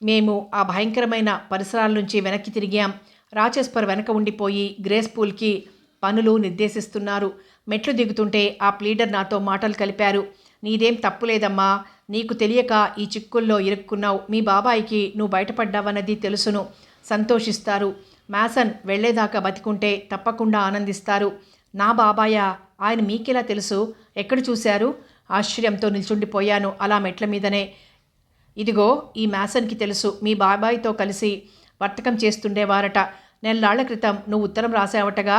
Speaker 1: మేము ఆ భయంకరమైన పరిసరాల నుంచి వెనక్కి తిరిగాం. రాచెస్పర్ వెనక ఉండిపోయి గ్రేస్ పూల్కి పనులు నిర్దేశిస్తున్నారు. మెట్లు దిగుతుంటే ఆ ప్లీడర్ నాతో మాటలు కలిపారు. నీదేం తప్పులేదమ్మా, నీకు తెలియక ఈ చిక్కుల్లో ఇరుక్కున్నావు. మీ బాబాయికి నువ్వు బయటపడ్డావన్నది తెలుసును, సంతోషిస్తారు. మ్యాసన్ వెళ్లేదాకా బతికుంటే తప్పకుండా ఆనందిస్తారు. నా బాబాయా? ఆయన మీకెలా తెలుసు? ఎక్కడ చూశారు? ఆశ్చర్యంతో నిల్చుండిపోయాను అలా మెట్ల మీదనే. ఇదిగో ఈ మ్యాసన్కి తెలుసు, మీ బాబాయ్తో కలిసి వర్తకం చేస్తుండేవారట. నెల్లాళ్ల క్రితం నువ్వు ఉత్తరం రాసావటగా,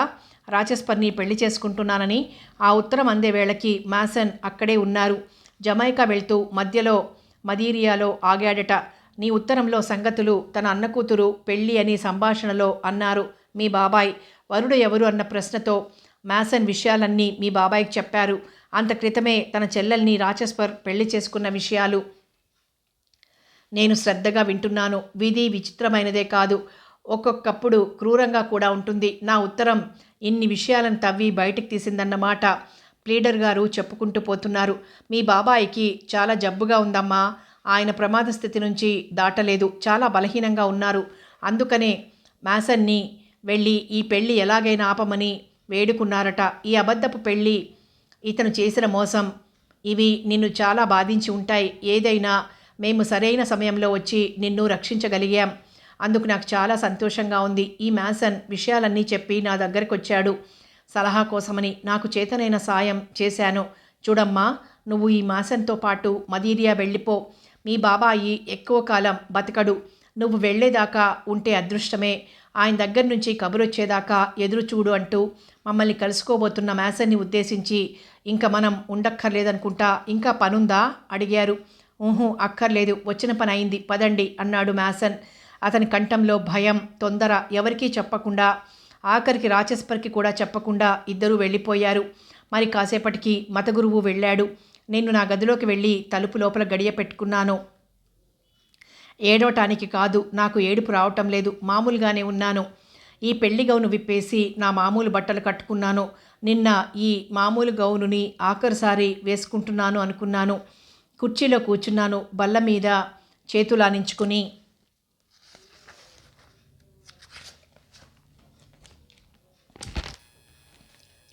Speaker 1: రాచెస్పర్ని పెళ్లి చేసుకుంటున్నానని. ఆ ఉత్తరం అందే వేళకి మ్యాసన్ అక్కడే ఉన్నారు. జమైకా వెళ్తూ మధ్యలో మదీరియాలో ఆగాడట. నీ ఉత్తరంలో సంగతులు తన అన్న కూతురు పెళ్ళి అని సంభాషణలో అన్నారు మీ బాబాయ్. వరుడు ఎవరు అన్న ప్రశ్నతో మ్యాసన్ విషయాలన్నీ మీ బాబాయ్కి చెప్పారు. అంత క్రితమే తన చెల్లెల్ని రాచెస్పర్ పెళ్లి చేసుకున్న విషయాలు నేను శ్రద్ధగా వింటున్నాను. విధి విచిత్రమైనదే కాదు, ఒక్కొక్కప్పుడు క్రూరంగా కూడా ఉంటుంది. నా ఉత్తరం ఇన్ని విషయాలను తవ్వి బయటికి తీసిందన్నమాట. ప్లీడర్ గారు చెప్పుకుంటూ పోతున్నారు. మీ బాబాయికి చాలా జబ్బుగా ఉందమ్మా. ఆయన ప్రమాద స్థితి నుంచి దాటలేదు, చాలా బలహీనంగా ఉన్నారు. అందుకనే మ్యాసన్ని వెళ్ళి ఈ పెళ్ళి ఎలాగైనా ఆపమని వేడుకున్నారట. ఈ అబద్ధపు పెళ్ళి, ఇతను చేసిన మోసం, ఇవి నిన్ను చాలా బాధించి ఉంటాయి. ఏదైనా మేము సరైన సమయంలో వచ్చి నిన్ను రక్షించగలిగాం. అందుకు నాకు చాలా సంతోషంగా ఉంది. ఈ మ్యాసన్ విషయాలన్నీ చెప్పి నా దగ్గరికి వచ్చాడు సలహా కోసమని. నాకు చేతనైన సాయం చేశాను. చూడమ్మా, నువ్వు ఈ మ్యాసన్తో పాటు మదీరియా వెళ్ళిపో. మీ బాబాయి ఎక్కువ కాలం బతకడు. నువ్వు వెళ్ళేదాకా ఉంటే అదృష్టమే. ఆయన దగ్గర నుంచి కబురొచ్చేదాకా ఎదురు చూడు అంటూ మమ్మల్ని కలుసుకోబోతున్న మ్యాసన్ని ఉద్దేశించి, ఇంక మనం ఉండక్కర్లేదనుకుంటా, ఇంకా పనుందా అడిగారు. అక్కర్లేదు, వచ్చిన పని అయింది, పదండి అన్నాడు మ్యాసన్. అతని కంఠంలో భయం, తొందర. ఎవరికీ చెప్పకుండా, ఆఖరికి రాచెస్పర్కి కూడా చెప్పకుండా ఇద్దరూ వెళ్ళిపోయారు. మరి కాసేపటికి మత గురువు వెళ్ళాడు. నేను నా గదిలోకి వెళ్ళి తలుపు లోపల గడియ పెట్టుకున్నాను. ఏడవటానికి కాదు, నాకు ఏడుపు రావటం లేదు, మామూలుగానే ఉన్నాను. ఈ పెళ్లి గౌను విప్పేసి నా మామూలు బట్టలు కట్టుకున్నాను. నిన్న ఈ మామూలు గౌనుని ఆఖరిసారి వేసుకుంటున్నాను అనుకున్నాను. కుర్చీలో కూర్చున్నాను, బల్ల మీద చేతులానించుకుని.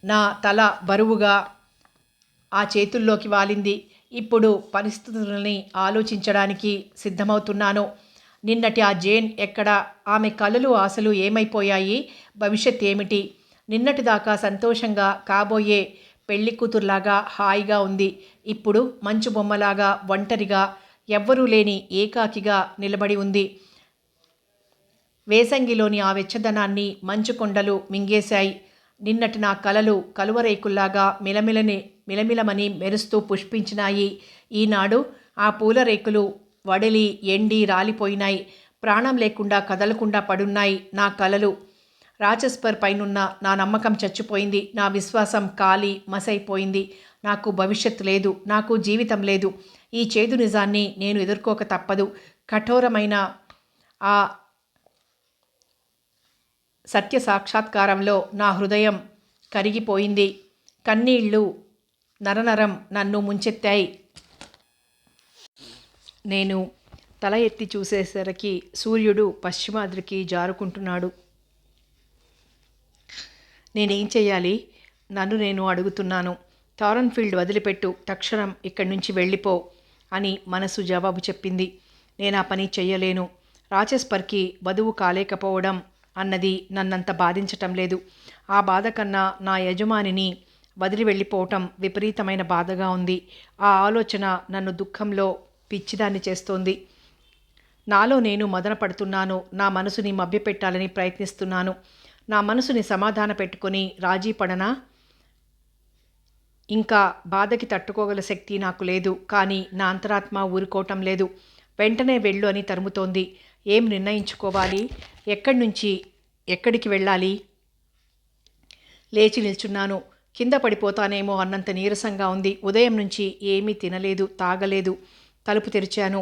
Speaker 1: నా తల బరువుగా ఆ చేతుల్లోకి వాలింది. ఇప్పుడు పరిస్థితులని ఆలోచించడానికి సిద్ధమవుతున్నాను. నిన్నటి ఆ జేన్ ఎక్కడ? ఆమె కలలు ఆశలు ఏమైపోయాయి? భవిష్యత్ ఏమిటి? నిన్నటిదాకా సంతోషంగా కాబోయే పెళ్లి కూతురులాగా హాయిగా ఉంది. ఇప్పుడు మంచు బొమ్మలాగా ఒంటరిగా, ఎవ్వరూ లేని ఏకాకిగా నిలబడి ఉంది. వేసంగిలోని ఆ వెచ్చదనాన్ని మంచు కొండలు మింగేశాయి. నిన్నటి నా కలలు కలువరేకుల్లాగా మిలమిలమని మెరుస్తూ పుష్పించినాయి. ఈనాడు ఆ పూల రేకులు వడిలి ఎండి రాలిపోయినాయి. ప్రాణం లేకుండా కదలకుండా పడున్నాయి నా కలలు. రాచెస్పర్ పైనున్న నా నమ్మకం చచ్చిపోయింది. నా విశ్వాసం కాలి మసైపోయింది. నాకు భవిష్యత్తు లేదు, నాకు జీవితం లేదు. ఈ చేదు నిజాన్ని నేను ఎదుర్కోక తప్పదు. కఠోరమైన ఆ సత్య సాక్షాత్కారంలో నా హృదయం కరిగిపోయింది. కన్నీళ్లు నరనరం నన్ను ముంచెత్తాయి. నేను తల ఎత్తి చూసేసరికి సూర్యుడు పశ్చిమాద్రికి జారుకుంటున్నాడు. నేనేం చెయ్యాలి? నన్ను నేను అడుగుతున్నాను. థారన్ఫీల్డ్ వదిలిపెట్టు, తక్షణం ఇక్కడి నుంచి వెళ్ళిపో అని మనసు జవాబు చెప్పింది. నేను ఆ పని చెయ్యలేను. రాచెస్పర్కి వధువు కాలేకపోవడం అన్నది నన్నంత బాధించటం లేదు. ఆ బాధ కన్నా నా యజమానిని వదిలి వెళ్ళిపోవటం విపరీతమైన బాధగా ఉంది. ఆ ఆలోచన నన్ను దుఃఖంలో పిచ్చిదాన్ని చేస్తోంది. నాలో నేను మదన పడుతున్నాను. నా మనసుని మభ్యపెట్టాలని ప్రయత్నిస్తున్నాను. నా మనసుని సమాధాన పెట్టుకొని రాజీ పడనా? ఇంకా బాధకి తట్టుకోగల శక్తి నాకు లేదు. కానీ నా అంతరాత్మ ఊరుకోవటం లేదు. వెంటనే వెళ్ళు అని తరుముతోంది. ఏం నిర్ణయించుకోవాలి? ఎక్కడి నుంచి ఎక్కడికి వెళ్ళాలి? లేచి నిల్చున్నాను. కింద పడిపోతానేమో అన్నంత నీరసంగా ఉంది. ఉదయం నుంచి ఏమీ తినలేదు, తాగలేదు. తలుపు తెరిచాను.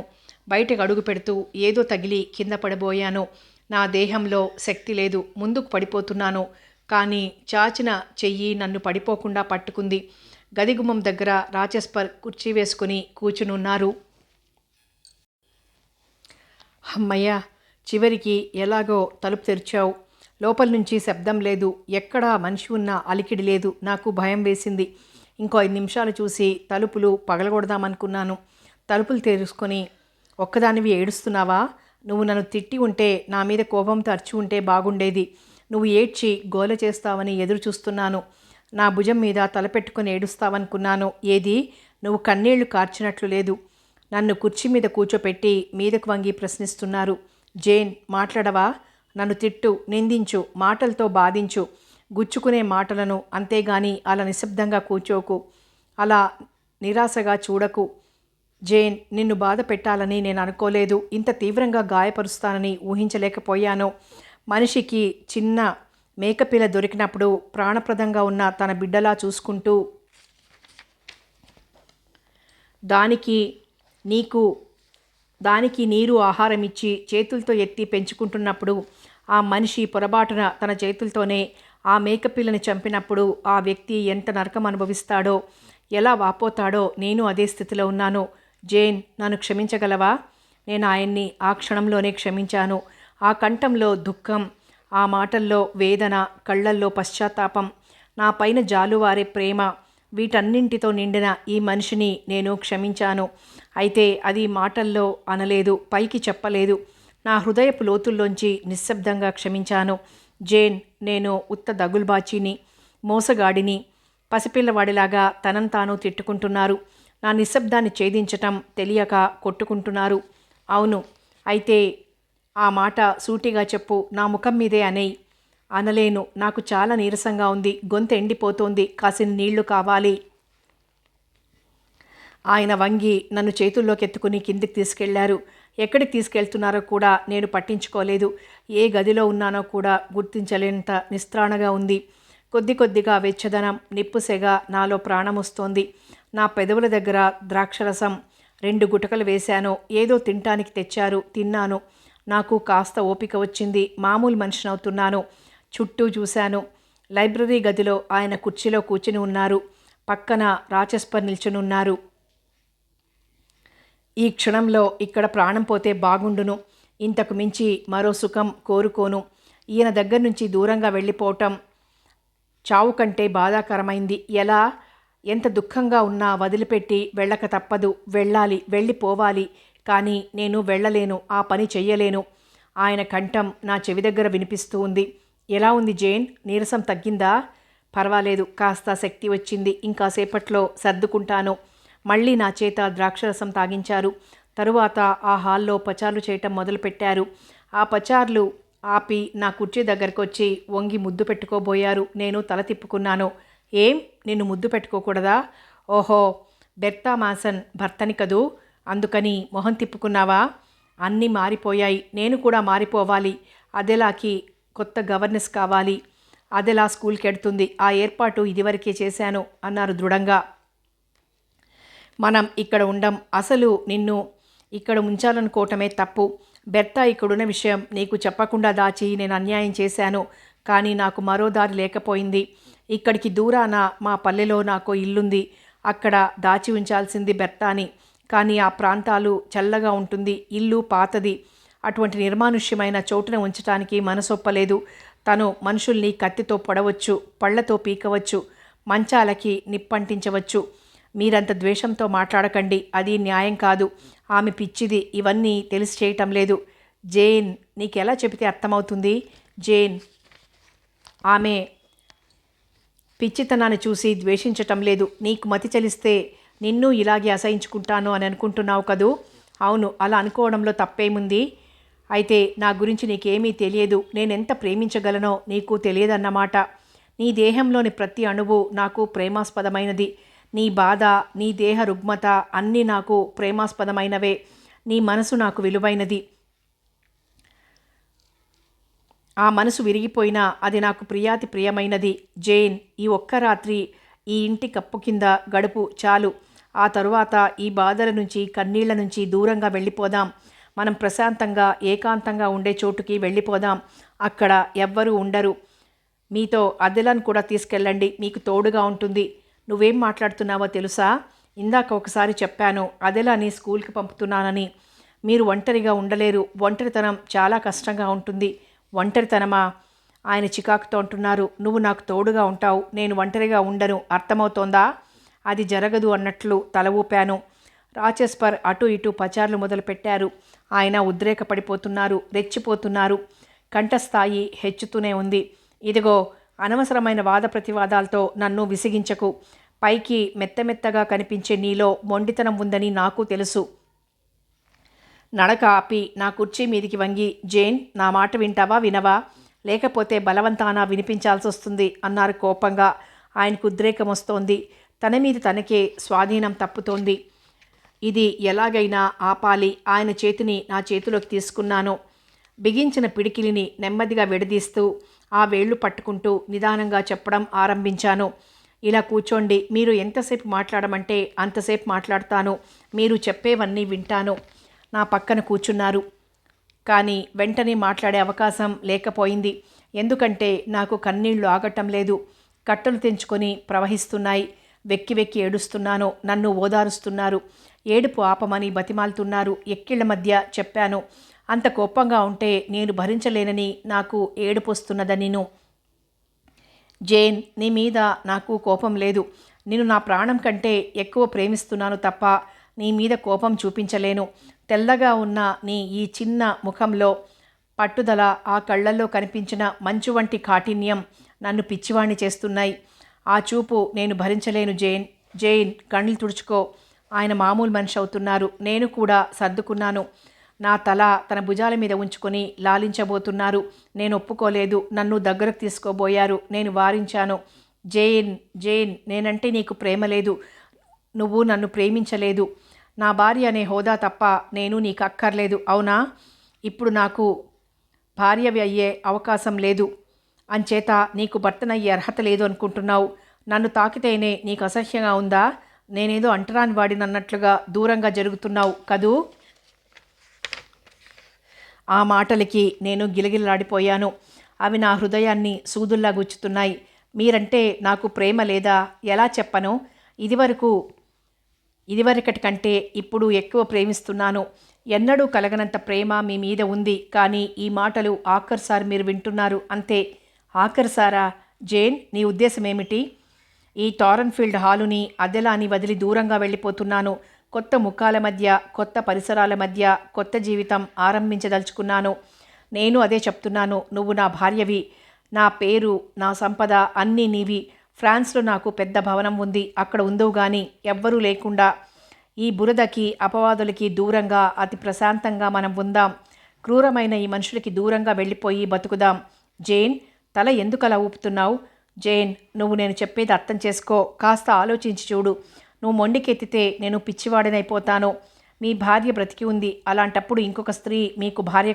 Speaker 1: బయటకు అడుగు పెడుతూ ఏదో తగిలి కింద పడబోయాను. నా దేహంలో శక్తి లేదు. ముందుకు పడిపోతున్నాను. కానీ చాచిన చెయ్యి నన్ను పడిపోకుండా పట్టుకుంది. గదిగుమ్మం దగ్గర రాచెస్పర్ కుర్చీ వేసుకుని కూర్చునున్నారు. అమ్మయ్య, చివరికి ఎలాగో తలుపు తెరిచావు. లోపల నుంచి శబ్దం లేదు. ఎక్కడా మనిషి ఉన్న అలికిడి లేదు. నాకు భయం వేసింది. ఇంకో 5 నిమిషాలు చూసి తలుపులు పగలగొడదామనుకున్నాను. తలుపులు తెరుచుకొని, ఒక్కదానివి ఏడుస్తున్నావా? నువ్వు నన్ను తిట్టి ఉంటే, నా మీద కోపంతో అరిచి ఉంటే బాగుండేది. నువ్వు ఏడ్చి గోల చేస్తావని ఎదురు చూస్తున్నాను. నా భుజం మీద తలపెట్టుకుని ఏడుస్తావనుకున్నాను. ఏది? నువ్వు కన్నీళ్లు కార్చినట్లు లేదు. నన్ను కుర్చీ మీద కూర్చోపెట్టి మీదకు వంగి ప్రశ్నిస్తున్నారు. జేన్, మాట్లాడవా? నన్ను తిట్టు, నిందించు, మాటలతో బాధించు, గుచ్చుకునే మాటలను. అంతేగాని అలా నిశ్శబ్దంగా కూర్చోకు, అలా నిరాశగా చూడకు. జేన్, నిన్ను బాధ పెట్టాలని నేను అనుకోలేదు. ఇంత తీవ్రంగా గాయపరుస్తానని ఊహించలేకపోయాను. మనిషికి చిన్న మేకపిల్ల దొరికినప్పుడు ప్రాణప్రదంగా ఉన్న తన బిడ్డలా చూసుకుంటూ దానికి నీరు ఆహారం ఇచ్చి చేతులతో ఎత్తి పెంచుకుంటున్నప్పుడు, ఆ మనిషి పొరబాటున తన చేతులతోనే ఆ మేకపిల్లని చంపినప్పుడు ఆ వ్యక్తి ఎంత నరకం అనుభవిస్తాడో, ఎలా వాపోతాడో నేను అదే స్థితిలో ఉన్నాను. జేన్, నన్ను క్షమించగలవా? నేను ఆయన్ని ఆ క్షణంలోనే క్షమించాను. ఆ కంఠంలో దుఃఖం, ఆ మాటల్లో వేదన, కళ్ళల్లో పశ్చాత్తాపం, నా పైన జాలువారే ప్రేమ, వీటన్నింటితో నిండిన ఈ మనిషిని నేను క్షమించాను. అయితే అది మాటల్లో అనలేదు, పైకి చెప్పలేదు. నా హృదయపు లోతుల్లోంచి నిశ్శబ్దంగా క్షమించాను. జేన్, నేను ఉత్త దగుల్బాచీని, మోసగాడిని. పసిపిల్లవాడిలాగా తనను తాను తిట్టుకుంటున్నారు. నా నిశ్శబ్దాన్ని ఛేదించటం తెలియక కొట్టుకుంటున్నారు. అవును, అయితే ఆ మాట సూటిగా చెప్పు, నా ముఖం మీదే అనేయ్. అనలేను. నాకు చాలా నీరసంగా ఉంది. గొంతు ఎండిపోతోంది. కాసిన నీళ్లు కావాలి. ఆయన వంగి నన్ను చేతుల్లోకి ఎత్తుకుని కిందికి తీసుకెళ్లారు. ఎక్కడికి తీసుకెళ్తున్నారో కూడా నేను పట్టించుకోలేదు. ఏ గదిలో ఉన్నానో కూడా గుర్తించలేనంత నిస్త్రాణగా ఉంది. కొద్ది కొద్దిగా వెచ్చదనం, నిప్పుసెగ నాలో ప్రాణం వస్తోంది. నా పెదవుల దగ్గర ద్రాక్షరసం 2 గుటకలు వేశాను. ఏదో తినటానికి తెచ్చారు, తిన్నాను. నాకు కాస్త ఓపిక వచ్చింది. మామూలు మనిషినవుతున్నాను. చుట్టూ చూశాను. లైబ్రరీ గదిలో ఆయన కుర్చీలో కూర్చుని ఉన్నారు. పక్కన రాచెస్పర్ నిల్చునున్నారు. ఈ క్షణంలో ఇక్కడ ప్రాణం పోతే బాగుండును. ఇంతకు మించి మరో సుఖం కోరుకోను. ఈయన దగ్గర నుంచి దూరంగా వెళ్ళిపోవటం చావు కంటే బాధాకరమైంది. ఎలా? ఎంత దుఃఖంగా ఉన్నా వదిలిపెట్టి వెళ్ళక తప్పదు. వెళ్ళాలి, వెళ్ళిపోవాలి. కానీ నేను వెళ్ళలేను, ఆ పని చెయ్యలేను. ఆయన కంఠం నా చెవి దగ్గర వినిపిస్తూ ఉంది. ఎలా ఉంది జేన్? నీరసం తగ్గిందా? పర్వాలేదు, కాస్త శక్తి వచ్చింది. ఇంకాసేపట్లో సర్దుకుంటాను. మళ్ళీ నా చేత ద్రాక్షరసం తాగించారు. తరువాత ఆ హాల్లో పచార్లు చేయటం మొదలుపెట్టారు. ఆ పచార్లు ఆపి నా కుర్చీ దగ్గరకు వచ్చి వంగి ముద్దు పెట్టుకోబోయారు. నేను తల తిప్పుకున్నాను. ఏం, నిన్ను ముద్దు పెట్టుకోకూడదా? ఓహో, బెర్తా మాసన్ భర్తని కదూ, అందుకని మొహం తిప్పుకున్నావా? అన్నీ మారిపోయాయి. నేను కూడా మారిపోవాలి. అదెలాకి కొత్త గవర్నెస్ కావాలి. అదెలా స్కూల్కి ఎడుతుంది? ఆ ఏర్పాటు ఇదివరకే చేశాను అన్నారు దృఢంగా. మనం ఇక్కడ ఉండం. అసలు నిన్ను ఇక్కడ ఉంచాలనుకోవటమే తప్పు. బెర్తా ఇక్కడున్న విషయం నీకు చెప్పకుండా దాచి నేను అన్యాయం చేశాను. కానీ నాకు మరో దారి లేకపోయింది. ఇక్కడికి దూరాన మా పల్లెలో నాకు ఇల్లుంది. అక్కడ దాచి ఉంచాల్సింది బెర్తాని. కానీ ఆ ప్రాంతాలు చల్లగా ఉంటుంది. ఇల్లు పాతది. అటువంటి నిర్మానుష్యమైన చోటున ఉంచడానికి మనసొప్పలేదు. తను మనుషుల్ని కత్తితో పొడవచ్చు, పళ్లతో పీకవచ్చు, మంచాలకి నిప్పంటించవచ్చు. మీరంత ద్వేషంతో మాట్లాడకండి. అది న్యాయం కాదు. ఆమె పిచ్చిది. ఇవన్నీ తెలిసి చేయటం లేదు. జేన్, నీకెలా చెబితే అర్థమవుతుంది? జేన్, ఆమె పిచ్చితనాన్ని చూసి ద్వేషించటం లేదు. నీకు మతి చలిస్తే నిన్ను ఇలాగే అసహించుకుంటాను అని అనుకుంటున్నావు కదూ. అవును, అలా అనుకోవడంలో తప్పేముంది? అయితే నా గురించి నీకేమీ తెలియదు. నేనెంత ప్రేమించగలనో నీకు తెలియదన్నమాట. నీ దేహంలోని ప్రతి అణువు నాకు ప్రేమాస్పదమైనది. నీ బాధ, నీ దేహ రుగ్మత అన్నీ నాకు ప్రేమాస్పదమైనవే. నీ మనసు నాకు విలువైనది. ఆ మనసు విరిగిపోయినా అది నాకు ప్రియాతి ప్రియమైనది. జేన్, ఈ ఒక్క రాత్రి ఈ ఇంటి కప్పు కింద గడుపు చాలు. ఆ తరువాత ఈ బాధల నుంచి, కన్నీళ్ల నుంచి దూరంగా వెళ్ళిపోదాం. మనం ప్రశాంతంగా, ఏకాంతంగా ఉండే చోటుకి వెళ్ళిపోదాం. అక్కడ ఎవ్వరూ ఉండరు. మీతో అదెలను కూడా తీసుకెళ్ళండి, మీకు తోడుగా ఉంటుంది. నువ్వేం మాట్లాడుతున్నావో తెలుసా? ఇందాక ఒకసారి చెప్పాను అదెలాని స్కూల్కి పంపుతున్నానని. మీరు ఒంటరిగా ఉండలేరు. ఒంటరితనం చాలా కష్టంగా ఉంటుంది. ఒంటరితనమా? ఆయన చికాకుతో అంటున్నారు. నువ్వు నాకు తోడుగా ఉంటావు, నేను ఒంటరిగా ఉండను, అర్థమవుతోందా? అది జరగదు అన్నట్లు తల ఊపాను. రాచెస్పర్ అటు ఇటు పచార్లు మొదలుపెట్టారు. ఆయన ఉద్రేకపడిపోతున్నారు, రెచ్చిపోతున్నారు. కంఠస్థాయి హెచ్చుతూనే ఉంది. ఇదిగో, అనవసరమైన వాద ప్రతివాదాలతో నన్ను విసిగించకు. పైకి మెత్తమెత్తగా కనిపించే నీలో మొండితనం ఉందని నాకు తెలుసు. నడక ఆపి నా కుర్చీ మీదికి వంగి, జేన్, నా మాట వింటావా వినవా? లేకపోతే బలవంతాన వినిపించాల్సి వస్తుంది అన్నారు కోపంగా. ఆయనకు ఉద్రేకం వస్తోంది. తన మీద తనకే స్వాధీనం తప్పుతోంది. ఇది ఎలాగైనా ఆపాలి. ఆయన చేతిని నా చేతిలోకి తీసుకున్నాను. బిగించిన పిడికిలిని నెమ్మదిగా విడదీస్తూ ఆ వేళ్లు పట్టుకుంటూ నిదానంగా చెప్పడం ఆరంభించాను. ఇలా కూర్చోండి. మీరు ఎంతసేపు మాట్లాడమంటే అంతసేపు మాట్లాడతాను. మీరు చెప్పేవన్నీ వింటాను. నా పక్కన కూర్చున్నారు. కానీ వెంటనే మాట్లాడే అవకాశం లేకపోయింది. ఎందుకంటే నాకు కన్నీళ్లు ఆగటం లేదు. కట్టలు తెంచుకొని ప్రవహిస్తున్నాయి. వెక్కి వెక్కి ఏడుస్తున్నాను. నన్ను ఓదారుస్తున్నారు. ఏడుపు ఆపమని బతిమాలుతున్నారు. ఎక్కిళ్ల మధ్య చెప్పాను. అంత కోపంగా ఉంటే నేను భరించలేనని, నాకు ఏడుపు వస్తున్నదనిను. జేన్, నీ మీద నాకు కోపం లేదు. నేను నా ప్రాణం కంటే ఎక్కువ ప్రేమిస్తున్నాను తప్ప నీ మీద కోపం చూపించలేను. తెల్లగా ఉన్న నీ ఈ చిన్న ముఖంలో పట్టుదల, ఆ కళ్ళల్లో కనిపించిన మంచు వంటి కాఠిన్యం నన్ను పిచ్చివాణ్ణి చేస్తున్నాయి. ఆ చూపు నేను భరించలేను జేన్. జేన్, కళ్ళు తుడుచుకో. ఆయన మామూలు మనిషి అవుతున్నారు. నేను కూడా సర్దుకున్నాను. నా తల తన భుజాల మీద ఉంచుకొని లాలించబోతున్నారు. నేను ఒప్పుకోలేదు. నన్ను దగ్గరకు తీసుకోబోయారు. నేను వారించాను. జేన్, జేన్, నేనంటే నీకు ప్రేమ లేదు. నువ్వు నన్ను ప్రేమించలేదు. నా భార్య అనే హోదా తప్ప నేను నీకు అక్కర్లేదు, అవునా? ఇప్పుడు నాకు భార్యవి అయ్యే అవకాశం లేదు. అంచేత నీకు భర్తనయ్యే అర్హత లేదు అనుకుంటున్నావు. నన్ను తాకితేనే నీకు అసహ్యంగా ఉందా? నేనేదో అంటరాని వాడినన్నట్లుగా దూరంగా జరుగుతున్నావు కదూ? ఆ మాటలకి నేను గిలగిలలాడిపోయాను. అవి నా హృదయాన్ని సూదుల్లా గుచ్చుతున్నాయి. మీరంటే నాకు ప్రేమ లేదా? ఎలా చెప్పను? ఇదివరకటి కంటే ఇప్పుడు ఎక్కువ ప్రేమిస్తున్నాను. ఎన్నడూ కలగనంత ప్రేమ మీ మీద ఉంది. కానీ ఈ మాటలు ఆఖరిసారి మీరు వింటున్నారు, అంతే. ఆఖరిసారా? జేన్, నీ ఉద్దేశం ఏమిటి? ఈ టారన్ఫీల్డ్ హాలుని, అదెలాని వదిలి దూరంగా వెళ్ళిపోతున్నాను. కొత్త ముఖాల మధ్య, కొత్త పరిసరాల మధ్య కొత్త జీవితం ఆరంభించదలుచుకున్నాను. నేను అదే చెప్తున్నాను. నువ్వు నా భార్యవి. నా పేరు, నా సంపద అన్నీ నీవి. ఫ్రాన్స్లో నాకు పెద్ద భవనం ఉంది. అక్కడ ఉందో గాని ఎవ్వరూ లేకుండా ఈ బురదకి, అపవాదులకి దూరంగా అతి ప్రశాంతంగా మనం ఉందాం. క్రూరమైన ఈ మనుషులకి దూరంగా వెళ్ళిపోయి బతుకుదాం. జేన్, తల ఎందుకలా ఊపుతున్నావు? జేన్, నువ్వు నేను చెప్పేది అర్థం చేసుకో. కాస్త ఆలోచించి చూడు. నువ్వు మొండికెత్తితే నేను పిచ్చివాడినైపోతాను. మీ భార్య బ్రతికి ఉంది. అలాంటప్పుడు ఇంకొక స్త్రీ మీకు భార్య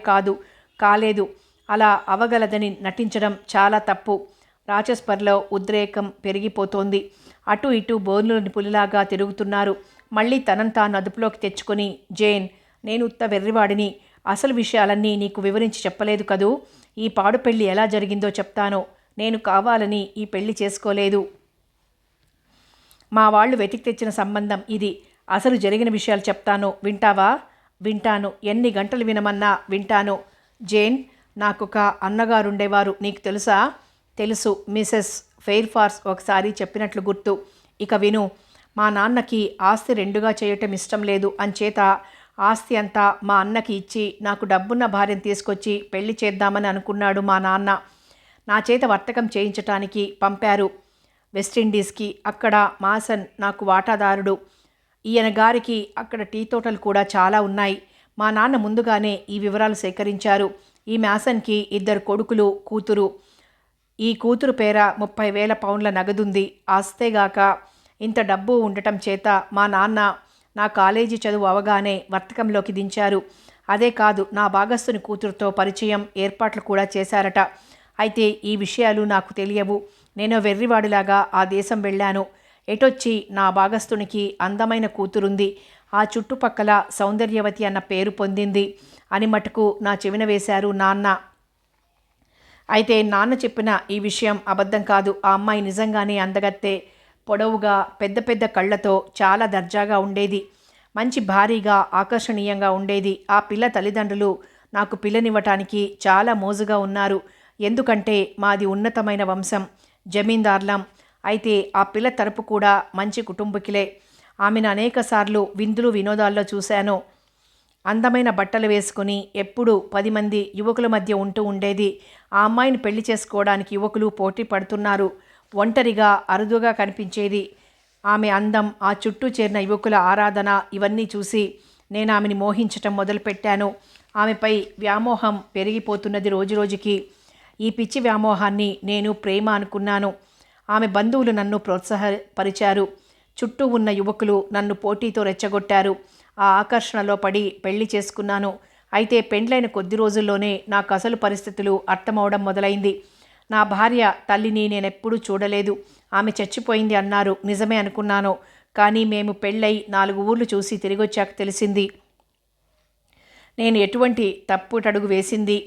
Speaker 1: కాలేదు. అలా అవగలదని నటించడం చాలా తప్పు. రాచెస్పర్లో ఉద్రేకం పెరిగిపోతోంది. అటు ఇటు బోర్లుని పులిలాగా తిరుగుతున్నారు. మళ్ళీ తనను తాను అదుపులోకి తెచ్చుకొని, జేన్, నేను ఉత్త వెర్రివాడిని. అసలు విషయాలన్నీ నీకు వివరించి చెప్పలేదు కదూ. ఈ పాడు పెళ్లి ఎలా జరిగిందో చెప్తాను. నేను కావాలని ఈ పెళ్లి చేసుకోలేదు. మా వాళ్ళు వెతికి తెచ్చిన సంబంధం ఇది. అసలు జరిగిన విషయాలు చెప్తాను, వింటావా? వింటాను. ఎన్ని గంటలు వినమన్నా వింటాను. జేన్, నాకొక అన్నగారుండేవారు, నీకు తెలుసా? తెలుసు. మిసెస్ ఫెయిర్ఫాక్స్ ఒకసారి చెప్పినట్లు గుర్తు. ఇక విను. మా నాన్నకి ఆస్తి రెండుగా చేయటం ఇష్టం లేదు. అంచేత ఆస్తి అంతా మా అన్నకి ఇచ్చి నాకు డబ్బున్న భార్యను తీసుకొచ్చి పెళ్లి చేద్దామని అనుకున్నాడు మా నాన్న. నా చేత వర్తకం చేయించటానికి పంపారు వెస్టిండీస్కి. అక్కడ మాసన్ నాకు వాటాదారుడు. ఈయన గారికి అక్కడ టీ తోటలు కూడా చాలా ఉన్నాయి. మా నాన్న ముందుగానే ఈ వివరాలు సేకరించారు. ఈ మ్యాసన్కి 2 కొడుకులు, కూతురు. ఈ కూతురు పేర 30,000 పౌండ్ల నగదుంది. ఆస్తేగాక ఇంత డబ్బు ఉండటం చేత మా నాన్న నా కాలేజీ చదువు అవగానే వర్తకంలోకి దించారు. అదే కాదు, నా భాగస్తుని కూతురుతో పరిచయం, ఏర్పాట్లు కూడా చేశారట. అయితే ఈ విషయాలు నాకు తెలియవు. నేను వెర్రివాడిలాగా ఆ దేశం వెళ్ళాను. ఎటొచ్చి నా భాగస్తునికి అందమైన కూతురుంది, ఆ చుట్టుపక్కల సౌందర్యవతి అన్న పేరు పొందింది అని మటుకు నా చెవిన వేశారు నాన్న. అయితే నాన్న చెప్పిన ఈ విషయం అబద్ధం కాదు. ఆ అమ్మాయి నిజంగానే అందగత్తే. పొడవుగా, పెద్ద పెద్ద కళ్ళతో చాలా దర్జాగా ఉండేది. మంచి భారీగా, ఆకర్షణీయంగా ఉండేది. ఆ పిల్ల తల్లిదండ్రులు నాకు పిల్లనివ్వటానికి చాలా మోజుగా ఉన్నారు. ఎందుకంటే మాది ఉన్నతమైన వంశం, జమీందార్లం. అయితే ఆ పిల్ల తరపు కూడా మంచి కుటుంబకులే. ఆమెను అనేకసార్లు విందులు వినోదాల్లో చూశాను. అందమైన బట్టలు వేసుకుని ఎప్పుడూ 10 మంది యువకుల మధ్య ఉంటూ ఉండేది. ఆ అమ్మాయిని పెళ్లి చేసుకోవడానికి యువకులు పోటీ పడుతున్నారు. ఒంటరిగా, అరుదుగా కనిపించేది. ఆమె అందం, ఆ చుట్టూ చేరిన యువకుల ఆరాధన, ఇవన్నీ చూసి నేను ఆమెని మోహించటం మొదలుపెట్టాను. ఆమెపై వ్యామోహం పెరిగిపోతున్నది రోజురోజుకి. ఈ పిచ్చి వ్యామోహాన్ని నేను ప్రేమ అనుకున్నాను. ఆమె బంధువులు నన్ను ప్రోత్సాహపరిచారు. చుట్టూ ఉన్న యువకులు నన్ను పోటీతో రెచ్చగొట్టారు. ఆ ఆకర్షణలో పడి పెళ్లి చేసుకున్నాను. అయితే పెండ్లైన కొద్ది రోజుల్లోనే నాకు అసలు పరిస్థితులు అర్థమవడం మొదలైంది. నా భార్య తల్లిని నేనెప్పుడూ చూడలేదు. ఆమె చచ్చిపోయింది అన్నారు. నిజమే అనుకున్నాను. కానీ మేము పెళ్ళై 4 ఊర్లు చూసి తిరిగొచ్చాక తెలిసింది నేను ఎటువంటి తప్పుటడుగు వేసింది.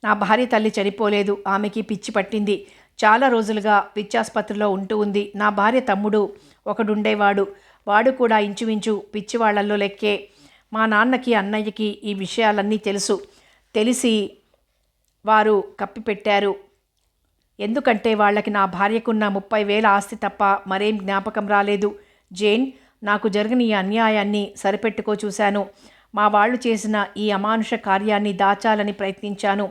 Speaker 1: నా భార్య తల్లి చనిపోలేదు. ఆమెకి పిచ్చి పట్టింది. చాలా రోజులుగా పిచ్చాసుపత్రిలో ఉంటూ ఉంది. నా భార్య తమ్ముడు ఒకడుండేవాడు. వాడు కూడా ఇంచుమించు పిచ్చివాళ్లలో లెక్కే. మా నాన్నకి, అన్నయ్యకి ఈ విషయాలన్నీ తెలిసి వారు కప్పిపెట్టారు. ఎందుకంటే వాళ్ళకి నా భార్యకున్న 30,000 ఆస్తి తప్ప మరేం జ్ఞాపకం రాలేదు. జేన్, నాకు జరిగిన ఈ అన్యాయాన్ని సరిపెట్టుకో చూశాను. మా వాళ్ళు చేసిన ఈ అమానుష కార్యాన్ని దాచాలని ప్రయత్నించాను.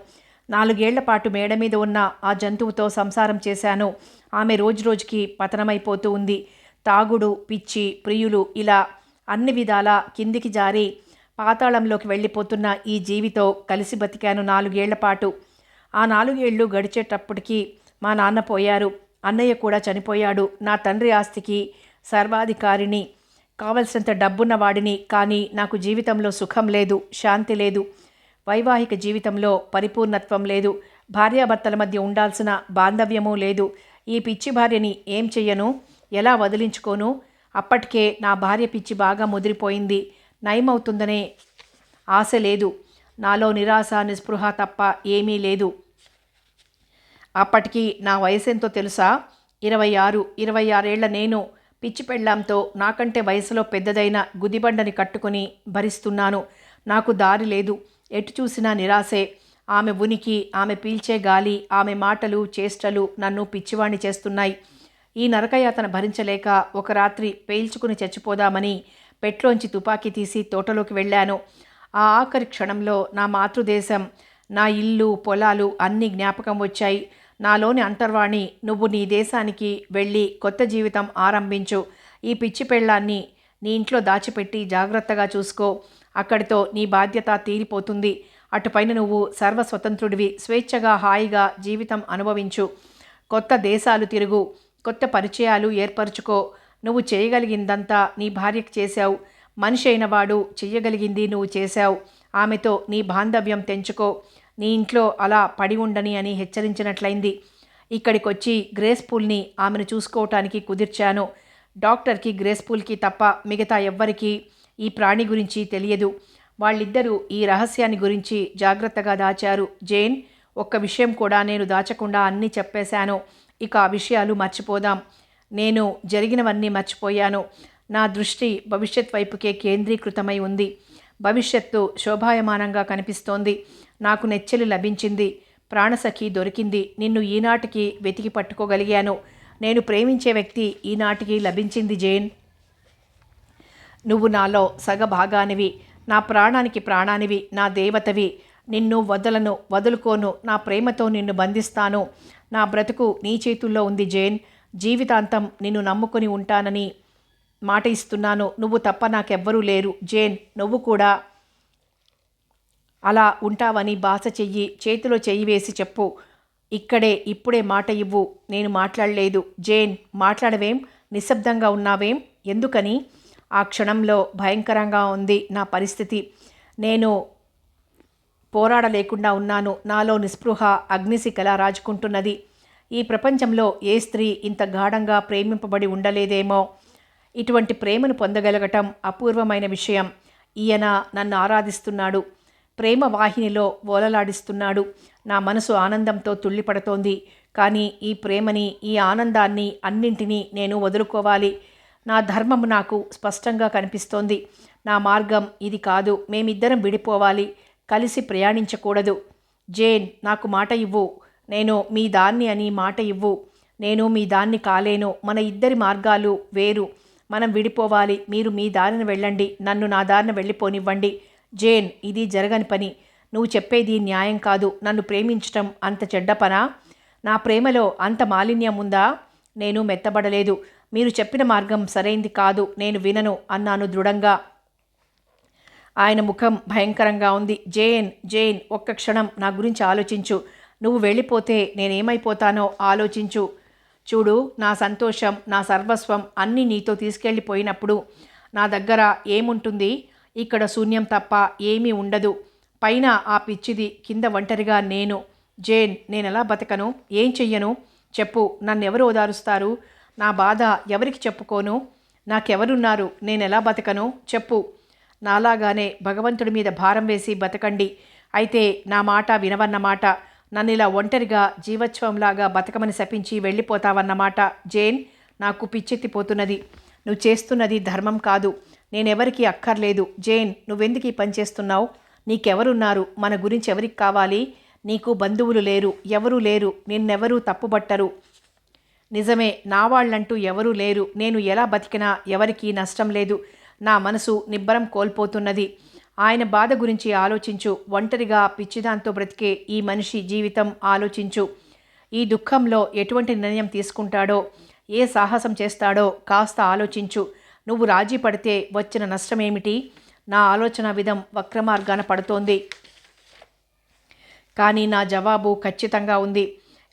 Speaker 1: 4 ఏళ్ల పాటు మేడ మీద ఉన్న ఆ జంతువుతో సంసారం చేశాను. ఆమె రోజురోజుకి పతనమైపోతూ ఉంది. తాగుడు, పిచ్చి, ప్రియులు, ఇలా అన్ని విధాలా కిందికి జారి పాతాళంలోకి వెళ్ళిపోతున్న ఈ జీవితో కలిసి బతికాను 4 ఏళ్ల పాటు. ఆ 4 ఏళ్ళు గడిచేటప్పటికి మా నాన్న పోయారు. అన్నయ్య కూడా చనిపోయాడు. నా తండ్రి ఆస్తికి సర్వాధికారిని, కావలసినంత డబ్బున్న వాడిని. కానీ నాకు జీవితంలో సుఖం లేదు, శాంతి లేదు. వైవాహిక జీవితంలో పరిపూర్ణత్వం లేదు. భార్యాభర్తల మధ్య ఉండాల్సిన బాంధవ్యమూ లేదు. ఈ పిచ్చి భార్యని ఏం చెయ్యను, ఎలా వదిలించుకోను? అప్పటికే నా భార్య పిచ్చి బాగా ముదిరిపోయింది. నయమవుతుందనే ఆశ లేదు. నాలో నిరాశ, నిస్పృహ తప్ప ఏమీ లేదు. అప్పటికి నా వయసెంతో తెలుసా? 26. 26 ఏళ్ల నేను పిచ్చి పెళ్ళాంతో నాకంటే వయసులో పెద్దదైన గుదిబండని కట్టుకుని భరిస్తున్నాను. నాకు దారి లేదు. ఎటు చూసినా నిరాశే. ఆమె ఉనికి, ఆమె పీల్చే గాలి, ఆమె మాటలు, చేష్టలు నన్ను పిచ్చివాణ్ణి చేస్తున్నాయి. ఈ నరకయాతన భరించలేక ఒక రాత్రి పేల్చుకుని చచ్చిపోదామని పెట్లోంచి తుపాకీ తీసి తోటలోకి వెళ్ళాను. ఆ ఆఖరి క్షణంలో నా మాతృదేశం, నా ఇల్లు, పొలాలు అన్నీ జ్ఞాపకం వచ్చాయి. నాలోని అంతర్వాణి, నువ్వు నీ దేశానికి వెళ్ళి కొత్త జీవితం ఆరంభించు. ఈ పిచ్చి పెళ్ళాన్ని నీ ఇంట్లో దాచిపెట్టి జాగ్రత్తగా చూసుకో. అక్కడితో నీ బాధ్యత తీరిపోతుంది. అటుపైన నువ్వు సర్వస్వతంత్రుడివి. స్వేచ్ఛగా, హాయిగా జీవితం అనుభవించు. కొత్త దేశాలు తిరుగు, కొత్త పరిచయాలు ఏర్పరచుకో. నువ్వు చేయగలిగిందంతా నీ భార్యకు చేశావు. మనిషి అయిన వాడు చెయ్యగలిగింది నువ్వు చేశావు. ఆమెతో నీ బాంధవ్యం తెంచుకో. నీ ఇంట్లో అలా పడి ఉండని అని హెచ్చరించినట్లయింది. ఇక్కడికొచ్చి గ్రేస్ఫుల్ని ఆమెను చూసుకోవటానికి కుదిర్చాను. డాక్టర్కి, గ్రేస్ఫుల్కి తప్ప మిగతా ఎవ్వరికీ ఈ ప్రాణి గురించి తెలియదు. వాళ్ళిద్దరూ ఈ రహస్యాన్ని గురించి జాగ్రత్తగా దాచారు. జేన్, ఒక్క విషయం కూడా నేను దాచకుండా అన్నీ చెప్పేశాను. ఇక ఆ విషయాలు మర్చిపోదాం. నేను జరిగినవన్నీ మర్చిపోయాను. నా దృష్టి భవిష్యత్ వైపుకే కేంద్రీకృతమై ఉంది. భవిష్యత్తు శోభాయమానంగా కనిపిస్తోంది. నాకు నెచ్చెలి లభించింది. ప్రాణసఖి దొరికింది. నిన్ను ఈనాటికి వెతికి పట్టుకోగలిగాను. నేను ప్రేమించే వ్యక్తి ఈనాటికి లభించింది. జేన్, నువ్వు నాలో సగభాగానివి, నా ప్రాణానికి ప్రాణానివి, నా దేవతవి. నిన్ను వదులుకోను. నా ప్రేమతో నిన్ను బంధిస్తాను. నా బ్రతుకు నీ చేతుల్లో ఉంది. జేన్, జీవితాంతం నిన్ను నమ్ముకొని ఉంటానని మాట ఇస్తున్నాను. నువ్వు తప్ప నాకెవ్వరూ లేరు. జేన్, నువ్వు కూడా అలా ఉంటావని బాస చెయ్యి చేతిలో చెయ్యి వేసి చెప్పు. ఇక్కడే ఇప్పుడే మాట ఇవ్వు. నేను మాట్లాడలేదు. జేన్, మాట్లాడవేం? నిశ్శబ్దంగా ఉన్నావేం? ఎందుకని? ఆ క్షణంలో భయంకరంగా ఉంది నా పరిస్థితి. నేను పోరాడలేకుండా ఉన్నాను. నాలో నిస్పృహ అగ్నిశిఖలా రాజుకుంటున్నది. ఈ ప్రపంచంలో ఏ స్త్రీ ఇంత గాఢంగా ప్రేమింపబడి ఉండలేదేమో. ఇటువంటి ప్రేమను పొందగలగటం అపూర్వమైన విషయం. ఈయన నన్ను ఆరాధిస్తున్నాడు. ప్రేమ వాహినిలో ఓలలాడిస్తున్నాడు. నా మనసు ఆనందంతో తుళ్ళిపడుతోంది. కానీ ఈ ప్రేమని, ఈ ఆనందాన్ని అన్నింటినీ నేను వదులుకోవాలి. నా ధర్మం నాకు స్పష్టంగా కనిపిస్తోంది. నా మార్గం ఇది కాదు. మేమిద్దరం విడిపోవాలి. కలిసి ప్రయాణించకూడదు. జేన్, నాకు మాట ఇవ్వు. నేను మీ దాన్ని అని మాట ఇవ్వు. నేను మీ దాన్ని కాలేను. మన ఇద్దరి మార్గాలు వేరు. మనం విడిపోవాలి. మీరు మీ దారిన వెళ్ళండి. నన్ను నా దారిన వెళ్ళిపోనివ్వండి. జేన్, ఇది జరగని పని. నువ్వు చెప్పేది న్యాయం కాదు. నన్ను ప్రేమించటం అంత చెడ్డ పనా? నా ప్రేమలో అంత మాలిన్యం ఉందా? నేను మెత్తబడలేదు. మీరు చెప్పిన మార్గం సరైంది కాదు. నేను వినను అన్నాను దృఢంగా. ఆయన ముఖం భయంకరంగా ఉంది. జేన్, జేన్, ఒక్క క్షణం నా గురించి ఆలోచించు. నువ్వు వెళ్ళిపోతే నేనేమైపోతానో ఆలోచించు. చూడు, నా సంతోషం, నా సర్వస్వం అన్నీ నీతో తీసుకెళ్ళిపోయినప్పుడు నా దగ్గర ఏముంటుంది? ఇక్కడ శూన్యం తప్ప ఏమీ ఉండదు. పైన ఆ పిచ్చిది, కింద ఒంటరిగా నేను. జేన్, నేనెలా బతకను? ఏం చెయ్యను? చెప్పు. నన్నెవరు ఓదారుస్తారు? నా బాధ ఎవరికి చెప్పుకోను? నాకెవరున్నారు? నేనెలా బతకను? చెప్పు. నాలాగానే భగవంతుడి మీద భారం వేసి బతకండి. అయితే నా మాట వినవన్నమాట. నన్నిలా ఒంటరిగా జీవచ్వంలాగా బతకమని శపించి వెళ్ళిపోతావన్నమాట. జేన్, నాకు పిచ్చెత్తిపోతున్నది. నువ్వు చేస్తున్నది ధర్మం కాదు. నేనెవరికి అక్కర్లేదు. జేన్, నువ్వెందుకు ఈ పని చేస్తున్నావు? నీకెవరున్నారు? మన గురించి ఎవరికి కావాలి? నీకు బంధువులు లేరు, ఎవరూ లేరు. నిన్నెవరూ తప్పుబట్టరు. నిజమే, నా వాళ్ళంటూ ఎవరూ లేరు. నేను ఎలా బతికినా ఎవరికీ నష్టం లేదు. నా మనసు నిబ్బరం కోల్పోతున్నది. ఆయన బాధ గురించి ఆలోచించు. ఒంటరిగా పిచ్చిదాంతో బ్రతికే ఈ మనిషి జీవితం ఆలోచించు. ఈ దుఃఖంలో ఎటువంటి నిర్ణయం తీసుకుంటాడో, ఏ సాహసం చేస్తాడో కాస్త ఆలోచించు. నువ్వు రాజీ పడితే వచ్చిన నష్టమేమిటి? నా ఆలోచన విధం వక్రమార్గాన పడుతోంది. కానీ నా జవాబు ఖచ్చితంగా ఉంది.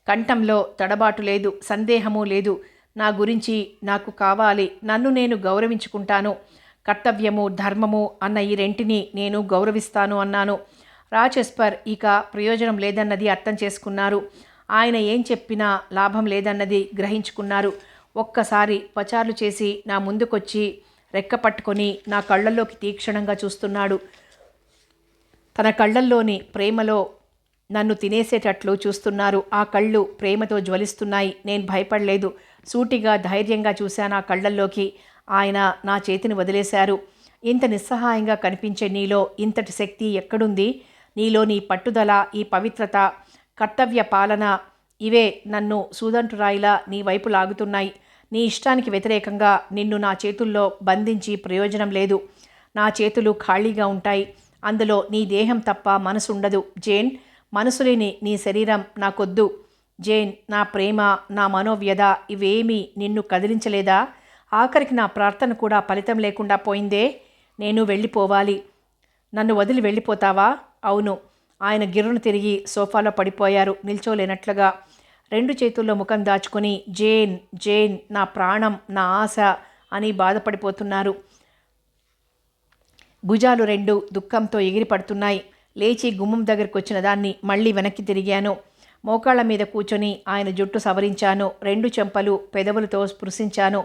Speaker 1: కంఠంలో తడబాటు లేదు, సందేహము లేదు. నా గురించి నాకు కావాలి. నన్ను నేను గౌరవించుకుంటాను. కర్తవ్యము, ధర్మము అన్న ఈ రెంటిని నేను గౌరవిస్తాను అన్నాను. రాచెస్పర్ ఇక ప్రయోజనం లేదన్నది అర్థం చేసుకున్నారు. ఆయన ఏం చెప్పినా లాభం లేదన్నది గ్రహించుకున్నారు. ఒక్కసారి పచార్లు చేసి నా ముందుకొచ్చి రెక్క పట్టుకొని నా కళ్ళల్లోకి తీక్షణంగా చూస్తున్నాడు. తన కళ్ళల్లోని ప్రేమలో నన్ను తినేసేటట్లు చూస్తున్నారు. ఆ కళ్ళు ప్రేమతో జ్వలిస్తున్నాయి. నేను భయపడలేదు. సూటిగా ధైర్యంగా చూశాను ఆ కళ్ళల్లోకి. ఆయన నా చేతిని వదిలేశారు. ఇంత నిస్సహాయంగా కనిపించే నీలో ఇంతటి శక్తి ఎక్కడుంది? నీలోని పట్టుదల, ఈ పవిత్రత, కర్తవ్య పాలన, ఇవే నన్ను సూదంటురాయిలా నీ వైపు లాగుతున్నాయి. నీ ఇష్టానికి వ్యతిరేకంగా నిన్ను నా చేతుల్లో బంధించి ప్రయోజనం లేదు. నా చేతులు ఖాళీగా ఉంటాయి. అందులో నీ దేహం తప్ప మనసు ఉండదు. జేన్, మనసు లేని నీ శరీరం నాకొద్దు. జేన్, నా ప్రేమ, నా మనోవ్యధ ఇవేమీ నిన్ను కదిలించలేదా? ఆఖరికి నా ప్రార్థన కూడా ఫలితం లేకుండా పోయిందే. నేను వెళ్ళిపోవాలి. నన్ను వదిలి వెళ్ళిపోతావా? అవును. ఆయన గిర్రును తిరిగి సోఫాలో పడిపోయారు, నిల్చోలేనట్లుగా. రెండు చేతుల్లో ముఖం దాచుకొని జేన్, జేన్, నా ప్రాణం, నా ఆశ అని బాధపడిపోతున్నారు. భుజాలు రెండు దుఃఖంతో ఎగిరిపడుతున్నాయి. లేచి గుమ్మం దగ్గరికి వచ్చిన దాన్ని మళ్ళీ వెనక్కి తిరిగాను. మోకాళ్ళ మీద కూర్చొని ఆయన జుట్టు సవరించాను. రెండు చెంపలు పెదవులతో స్పృశించాను.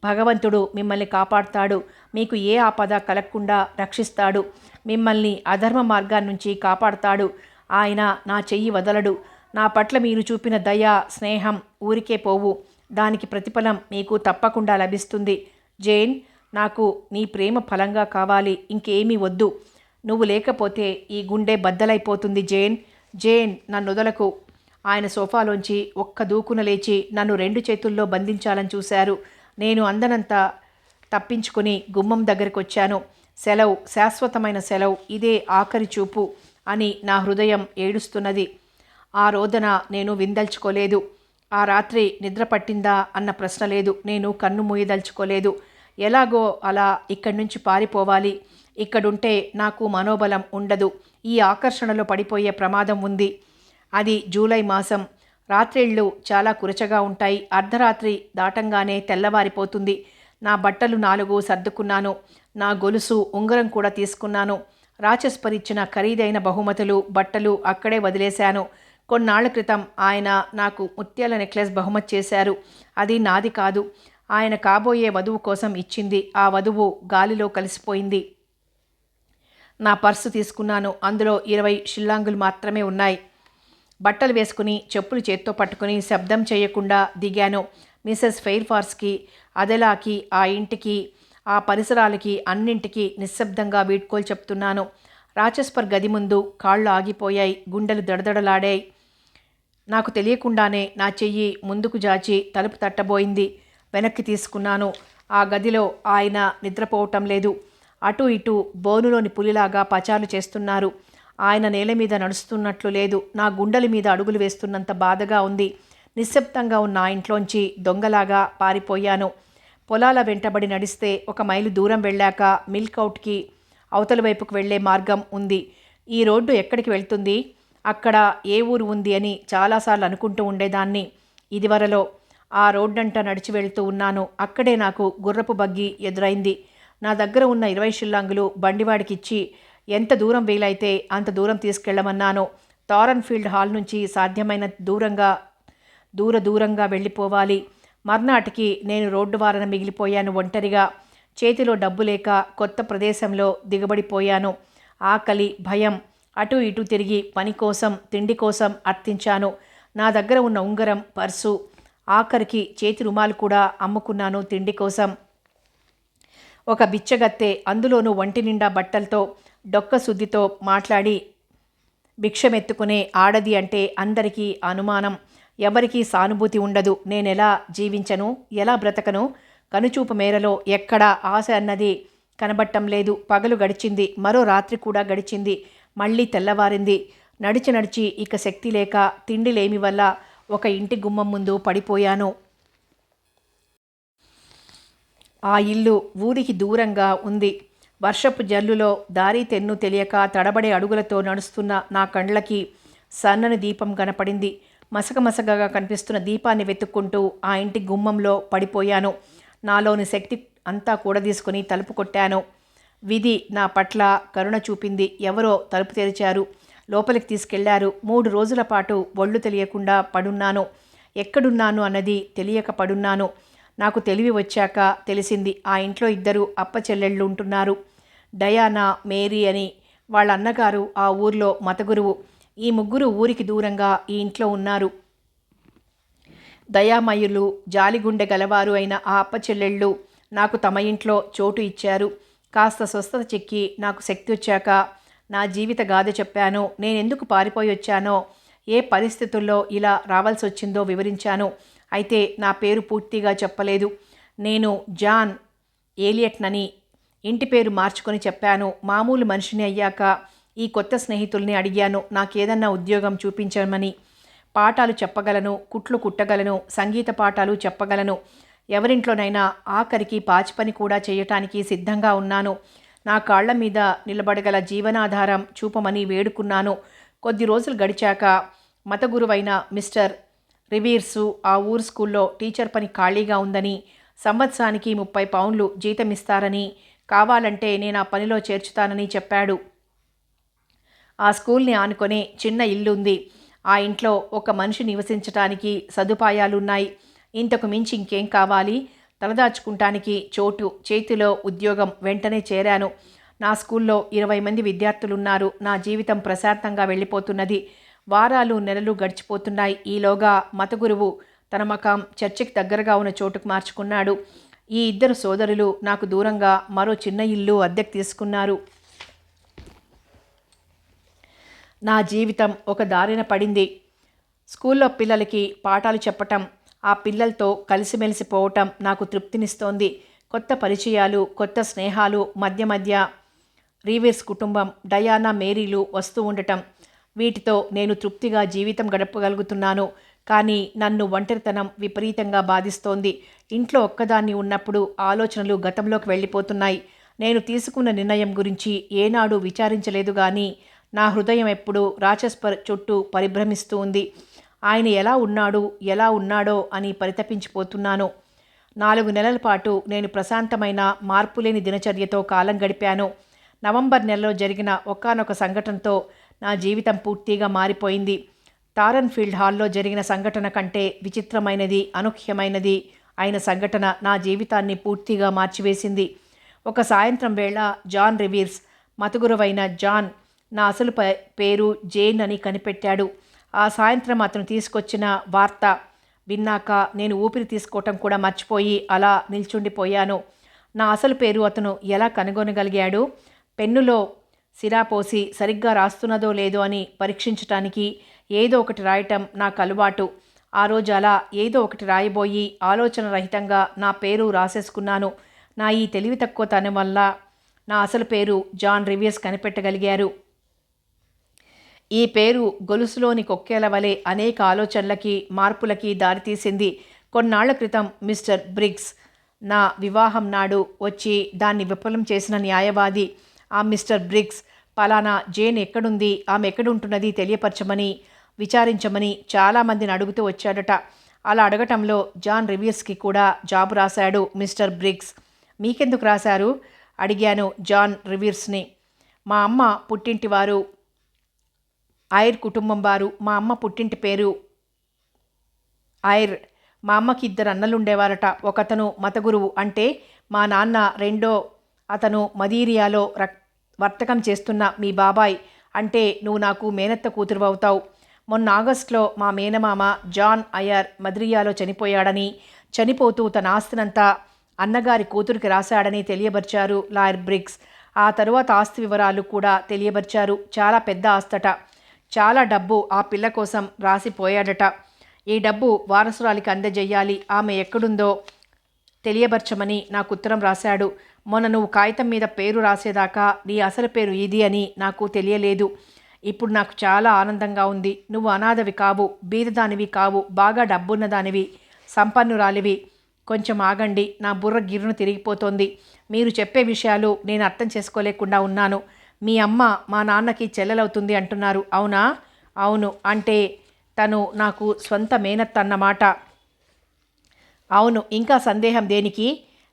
Speaker 1: భగవంతుడు మిమ్మల్ని కాపాడుతాడు. మీకు ఏ ఆపద కలగకుండా రక్షిస్తాడు. మిమ్మల్ని అధర్మ మార్గాన్నించి కాపాడుతాడు. ఆయన నా చెయ్యి వదలడు. నా పట్ల మీరు చూపిన దయ, స్నేహం ఊరికే పోవు. దానికి ప్రతిఫలం మీకు తప్పకుండా లభిస్తుంది. జేన్, నాకు నీ ప్రేమ ఫలంగా కావాలి. ఇంకేమీ వద్దు. నువ్వు లేకపోతే ఈ గుండె బద్దలైపోతుంది. Jane, Jane, నన్నొదలకు. ఆయన సోఫాలోంచి ఒక్క దూకున లేచి నన్ను రెండు చేతుల్లో బంధించాలని చూశారు. నేను అందనంత తప్పించుకుని గుమ్మం దగ్గరికి వచ్చాను. సెలవు, శాశ్వతమైన సెలవు, ఇదే ఆఖరి చూపు అని నా హృదయం ఏడుస్తున్నది. ఆ రోదన నేను విందల్చుకోలేదు. ఆ రాత్రి నిద్ర పట్టిందా అన్న ప్రశ్న లేదు. నేను కన్ను మూయదలుచుకోలేదు. ఎలాగో అలా ఇక్కడి నుంచి పారిపోవాలి. ఇక్కడుంటే నాకు మనోబలం ఉండదు. ఈ ఆకర్షణలో పడిపోయే ప్రమాదం ఉంది. అది జూలై మాసం. రాత్రిళ్ళు చాలా కురచగా ఉంటాయి. అర్ధరాత్రి దాటంగానే తెల్లవారిపోతుంది. నా బట్టలు 4 సర్దుకున్నాను. నా గొలుసు, ఉంగరం కూడా తీసుకున్నాను. రాచస్పరిచ్చిన ఖరీదైన బహుమతులు, బట్టలు అక్కడే వదిలేశాను. కొన్నాళ్ల క్రితం ఆయన నాకు ముత్యాల నెక్లెస్ బహుమతి చేశారు. అది నాది కాదు, ఆయన కాబోయే వధువు కోసం ఇచ్చింది. ఆ వధువు గాలిలో కలిసిపోయింది. నా పర్సు తీసుకున్నాను. అందులో 20 షిల్లాంగులు మాత్రమే ఉన్నాయి. బట్టలు వేసుకుని చెప్పులు చేత్తో పట్టుకుని శబ్దం చేయకుండా దిగాను. మిసెస్ ఫెయిర్ఫాక్స్కి, అదెలాకి, ఆ ఇంటికి, ఆ పరిసరాలకి అన్నింటికీ నిశ్శబ్దంగా వీడ్కోలు చెప్తున్నాను. రాచస్పర్ గది ముందు కాళ్ళు ఆగిపోయాయి. గుండెలు దడదడలాడాయి. నాకు తెలియకుండానే నా చెయ్యి ముందుకు జాచి తలుపు తట్టబోయింది. వెనక్కి తీసుకున్నాను. ఆ గదిలో ఆయన నిద్రపోవటం లేదు. అటు ఇటు బోనులోని పులిలాగా పచారులు చేస్తున్నారు. ఆయన నేల మీద నడుస్తున్నట్లు లేదు. నా గుండెల మీద అడుగులు వేస్తున్నంత బాధగా ఉంది. నిశ్శబ్దంగా ఉన్న ఆ ఇంట్లోంచి దొంగలాగా పారిపోయాను. పొలాల వెంటబడి నడిస్తే 1 మైలు దూరం వెళ్ళాక మిల్క్అవుట్కి అవతల వైపుకు వెళ్లే మార్గం ఉంది. ఈ రోడ్డు ఎక్కడికి వెళ్తుంది, అక్కడ ఏ ఊరు ఉంది అని చాలాసార్లు అనుకుంటూ ఉండేదాన్ని. ఇదివరలో ఆ రోడ్డంట నడిచి వెళ్తూ ఉన్నాను. అక్కడే నాకు గుర్రపు బగ్గి ఎదురైంది. నా దగ్గర ఉన్న 20 షిల్లాంగులు బండివాడికిచ్చి ఎంత దూరం వీలైతే అంత దూరం తీసుకెళ్లమన్నాను. థారన్ఫీల్డ్ హాల్ నుంచి సాధ్యమైన దూరంగా వెళ్ళిపోవాలి. మర్నాటికి నేను రోడ్డు వారన మిగిలిపోయాను. ఒంటరిగా, చేతిలో డబ్బు లేక కొత్త ప్రదేశంలో దిగబడిపోయాను. ఆకలి, భయం. అటు ఇటు తిరిగి పని కోసం, తిండి కోసం అర్థించాను. నా దగ్గర ఉన్న ఉంగరం, పర్సు, ఆఖరికి చేతి రుమాలు కూడా అమ్ముకున్నాను తిండి కోసం. ఒక బిచ్చగత్తె, అందులోనూ ఒంటి నిండా బట్టలతో, డొక్క శుద్ధితో మాట్లాడి భిక్షమెత్తుకునే ఆడది అంటే అందరికీ అనుమానం. ఎవరికీ సానుభూతి ఉండదు. నేనెలా జీవించను, ఎలా బ్రతకను? కనుచూపు మేరలో ఎక్కడా ఆశ అన్నది కనబట్టం లేదు. పగలు గడిచింది. మరో రాత్రి కూడా గడిచింది. మళ్ళీ తెల్లవారింది. నడిచి నడిచి ఇక శక్తి లేక తిండి లేమి వల్ల ఒక ఇంటి గుమ్మం ముందు పడిపోయాను. ఆ ఇల్లు ఊరికి దూరంగా ఉంది. వర్షపు జల్లులో దారి తెన్ను తెలియక తడబడే అడుగులతో నడుస్తున్న నా కండ్లకి సన్నని దీపం కనపడింది. మసకమసకగా కనిపిస్తున్న దీపాన్ని వెతుక్కుంటూ ఆ ఇంటి గుమ్మంలో పడిపోయాను. నాలోని శక్తి అంతా కూడదీసుకుని తలుపు కొట్టాను. విధి నా పట్ల కరుణ చూపింది. ఎవరో తలుపు తెరిచారు. లోపలికి తీసుకెళ్లారు. 3 రోజుల పాటు ఒళ్ళు తెలియకుండా పడున్నాను. ఎక్కడున్నాను అన్నది తెలియక పడున్నాను. నాకు తెలివి వచ్చాక తెలిసింది. ఆ ఇంట్లో 2 అప్ప చెల్లెళ్ళు ఉంటున్నారు. డయానా, మేరీ అని. వాళ్ళ అన్నగారు ఆ ఊర్లో మతగురువు. ఈ 3 ఊరికి దూరంగా ఈ ఇంట్లో ఉన్నారు. దయామయులు, జాలిగుండె గలవారు అయిన ఆ అప్ప చెల్లెళ్ళు నాకు తమ ఇంట్లో చోటు ఇచ్చారు. కాస్త స్వస్థత చెక్కి నాకు శక్తి వచ్చాక నా జీవిత గాథ చెప్పాను. నేనెందుకు పారిపోయి వచ్చానో, ఏ పరిస్థితుల్లో ఇలా రావాల్సి వచ్చిందో వివరించాను. అయితే నా పేరు పూర్తిగా చెప్పలేదు. నేను జాన్ ఏలియట్నని ఇంటి పేరు మార్చుకొని చెప్పాను. మామూలు మనిషిని అయ్యాక ఈ కొత్త స్నేహితుల్ని అడిగాను నాకేదన్నా ఉద్యోగం చూపించమని. పాఠాలు చెప్పగలను, కుట్లు కుట్టగలను, సంగీత పాఠాలు చెప్పగలను. ఎవరింట్లోనైనా ఆఖరికి పాచి పని కూడా చేయటానికి సిద్ధంగా ఉన్నాను. నా కాళ్ల మీద నిలబడగల జీవనాధారం చూపమని వేడుకున్నాను. కొద్ది రోజులు గడిచాక మతగురువైన మిస్టర్ రివీర్సు ఆ ఊరు స్కూల్లో టీచర్ పని ఖాళీగా ఉందని, సంవత్సరానికి 30 పౌండ్లు జీతమిస్తారని, కావాలంటే నేను ఆ పనిలో చేర్చుతానని చెప్పాడు. ఆ స్కూల్ని ఆనుకొనే చిన్న ఇల్లుంది. ఆ ఇంట్లో ఒక మనిషి నివసించటానికి సదుపాయాలున్నాయి. ఇంతకు మించి ఇంకేం కావాలి? తలదాచుకుంటానికి చోటు, చేతిలో ఉద్యోగం. వెంటనే చేరాను. నా స్కూల్లో 20 మంది విద్యార్థులున్నారు. నా జీవితం ప్రశాంతంగా వెళ్ళిపోతున్నది. వారాలు, నెలలు గడిచిపోతున్నాయి. ఈలోగా మతగురువు తన మకాం చర్చికి దగ్గరగా ఉన్న చోటుకు మార్చుకున్నాడు. ఈ 2 సోదరులు నాకు దూరంగా మరో చిన్న ఇల్లు అద్దెకు తీసుకున్నారు. నా జీవితం ఒక దారిన పడింది. స్కూల్లో పిల్లలకి పాఠాలు చెప్పటం, ఆ పిల్లలతో కలిసిమెలిసిపోవటం నాకు తృప్తినిస్తోంది. కొత్త పరిచయాలు, కొత్త స్నేహాలు. మధ్య మధ్య రీవీర్స్ కుటుంబం, డయానా, మేరీలు వస్తూ ఉండటం. వీటితో నేను తృప్తిగా జీవితం గడపగలుగుతున్నాను. కానీ నన్ను ఒంటరితనం విపరీతంగా బాధిస్తోంది. ఇంట్లో ఒక్కదాన్ని ఉన్నప్పుడు ఆలోచనలు గతంలోకి వెళ్ళిపోతున్నాయి. నేను తీసుకున్న నిర్ణయం గురించి ఏనాడు విచారించలేదు గాని నా హృదయం ఎప్పుడూ రాచస్పర్ చుట్టూ పరిభ్రమిస్తూ ఉంది. ఆయన ఎలా ఉన్నాడో అని పరితపించిపోతున్నాను. 4 నెలల పాటు నేను ప్రశాంతమైన మార్పులేని దినచర్యతో కాలం గడిపాను. నవంబర్ నెలలో జరిగిన ఒకానొక సంఘటనతో నా జీవితం పూర్తిగా మారిపోయింది. టారన్ఫీల్డ్ హాల్లో జరిగిన సంఘటన కంటే విచిత్రమైనది, అనూహ్యమైనది అయిన సంఘటన నా జీవితాన్ని పూర్తిగా మార్చివేసింది. ఒక సాయంత్రం వేళ జాన్ రివీర్స్, మతగురువైన జాన్, నా అసలు పేరు జేన్ అని కనిపెట్టాడు. ఆ సాయంత్రం అతను తీసుకొచ్చిన వార్త విన్నాక నేను ఊపిరి తీసుకోవటం కూడా మర్చిపోయి అలా నిల్చుండిపోయాను. నా అసలు పేరు అతను ఎలా కనుగొనగలిగాడు? పెన్నులో సిరాపోసి సరిగ్గా రాస్తున్నదో లేదో అని పరీక్షించటానికి ఏదో ఒకటి రాయటం నాకు అలవాటు. ఆ రోజు అలా ఏదో ఒకటి రాయబోయి ఆలోచన రహితంగా నా పేరు రాసేసుకున్నాను. నా ఈ తెలివి తక్కువతనం వల్ల నా అసలు పేరు జాన్ రివీర్స్ కనిపెట్టగలిగారు. ఈ పేరు గొలుసులోని కొక్కేల వలె అనేక ఆలోచనలకి, మార్పులకి దారితీసింది. కొన్నాళ్ల క్రితం మిస్టర్ బ్రిగ్స్ నా వివాహం నాడు వచ్చి దాన్ని విఫలం చేసిన న్యాయవాది, ఆ మిస్టర్ బ్రిగ్స్ పలానా జేన్ ఎక్కడుంది, ఆమె ఎక్కడుంటున్నది తెలియపరచమని, విచారించమని చాలామందిని అడుగుతూ వచ్చాడట. అలా అడగటంలో జాన్ రివీర్స్కి కూడా జాబు రాశాడు మిస్టర్ బ్రిగ్స్. మీకెందుకు రాశారు అడిగాను జాన్ రివీర్స్ని. మా అమ్మ పుట్టింటివారు ఐర్ కుటుంబం వారు. మా అమ్మ పుట్టింటి పేరు ఐర్. మా అమ్మకి 2 అన్నలుండేవారట. ఒకతను మతగురువు, అంటే మా నాన్న రెండో అతను మదీరియాలో వర్తకం చేస్తున్న మీ బాబాయ్, అంటే నువ్వు నాకు మేనత్త కూతురు అవుతావు. మొన్న ఆగస్టులో మా మేనమామ జాన్ అయర్ మద్రియాలో చనిపోయాడని, చనిపోతూ తన ఆస్తినంతా అన్నగారి కూతురికి రాశాడని తెలియబర్చారు లాయర్ బ్రిగ్స్. ఆ తరువాత ఆస్తి వివరాలు కూడా తెలియబర్చారు. చాలా పెద్ద ఆస్తట. చాలా డబ్బు ఆ పిల్ల కోసం రాసిపోయాడట. ఈ డబ్బు వారసురాలికి అందజేయాలి, ఆమె ఎక్కడుందో తెలియబర్చమని నాకు ఉత్తరం రాశాడు. మొన్న నువ్వు కాగితం మీద పేరు రాసేదాకా నీ అసలు పేరు ఇది అని నాకు తెలియలేదు. ఇప్పుడు నాకు చాలా ఆనందంగా ఉంది. నువ్వు అనాథవి కావు, బీదదానివి కావు, బాగా డబ్బున్నదానివి, సంపన్నురాలివి. కొంచెం ఆగండి, నా బుర్ర గిర్రును తిరిగిపోతోంది. మీరు చెప్పే విషయాలు నేను అర్థం చేసుకోలేకుండా ఉన్నాను. మీ అమ్మ మా నాన్నకి చెల్లెలవుతుంది అంటున్నారు, అవునా? అవును. అంటే తను నాకు స్వంత మేనత్త అన్నమాట. అవును, ఇంకా సందేహం దేనికి?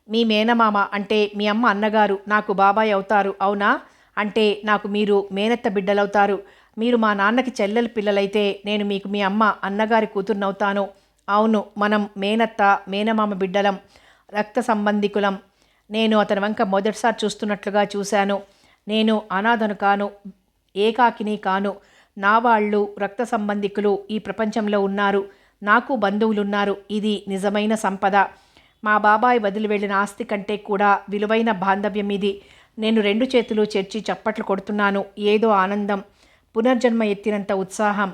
Speaker 1: మీ మేనమామ అంటే మీ అమ్మ అన్నగారు నాకు బాబాయ్ అవుతారు, అవునా? అంటే నాకు మీరు మేనత్త బిడ్డలవుతారు. మీరు మా నాన్నకి చెల్లెలు పిల్లలైతే నేను మీకు మీ అమ్మ అన్నగారి కూతుర్నవుతాను. అవును, మనం మేనత్త మేనమామ బిడ్డలం, రక్త సంబంధికులం. నేను అతని వంక మొదటిసారి చూస్తున్నట్లుగా చూశాను. నేను అనాథను కాను, ఏకాకిని కాను. నా వాళ్ళు రక్త సంబంధికులు ఈ ప్రపంచంలో ఉన్నారు. నాకు బంధువులున్నారు. ఇది నిజమైన సంపద. మా బాబాయ్ వదిలి వెళ్ళిన ఆస్తి కంటే కూడా విలువైన బాంధవ్యం ఇది. నేను 2 చేతులు చెర్చి చప్పట్లు కొడుతున్నాను. ఏదో ఆనందం, పునర్జన్మ ఎత్తినంత ఉత్సాహం.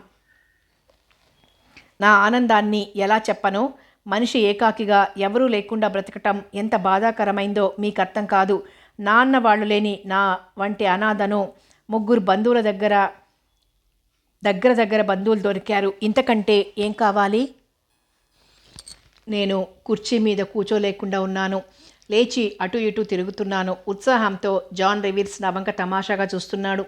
Speaker 1: నా ఆనందాన్ని ఎలా చెప్పను? మనిషి ఏకాకిగా ఎవరూ లేకుండా బ్రతకటం ఎంత బాధాకరమైందో మీకు అర్థం కాదు. నా అన్న వాళ్ళు లేని నా వంటి అనాథను 3 బంధువుల దగ్గర బంధువులు దొరికారు. ఇంతకంటే ఏం కావాలి? నేను కుర్చీ మీద కూర్చోలేకుండా ఉన్నాను. లేచి అటు ఇటు తిరుగుతున్నాను. ఉత్సాహంతో జాన్ రివీర్స్ నా వంక తమాషాగా చూస్తున్నాడు.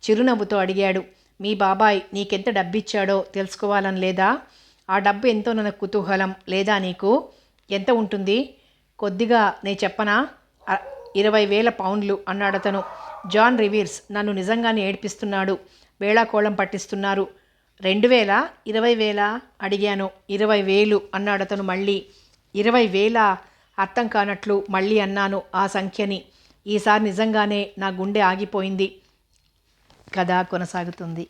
Speaker 1: చిరునవ్వుతో అడిగాడు, మీ బాబాయ్ నీకెంత డబ్బిచ్చాడో తెలుసుకోవాలని లేదా? ఆ డబ్బు ఎంతో నాకు కుతూహలం. లేదా నీకు? ఎంత ఉంటుంది? కొద్దిగా నే చెప్పనా? 20,000 పౌండ్లు అన్నాడతను. జాన్ రివీర్స్ నన్ను నిజంగానే ఏడ్పిస్తున్నాడు, వేళాకోళం పట్టిస్తున్నారు. 2,000? 20,000 అడిగాను. 20,000 అన్నాడతను మళ్ళీ. 20,000? అర్థం కానట్లు మళ్ళీ అన్నాను ఆ సంఖ్యని. ఈసారి నిజంగానే నా గుండె ఆగిపోయింది. కథ కొనసాగుతుంది.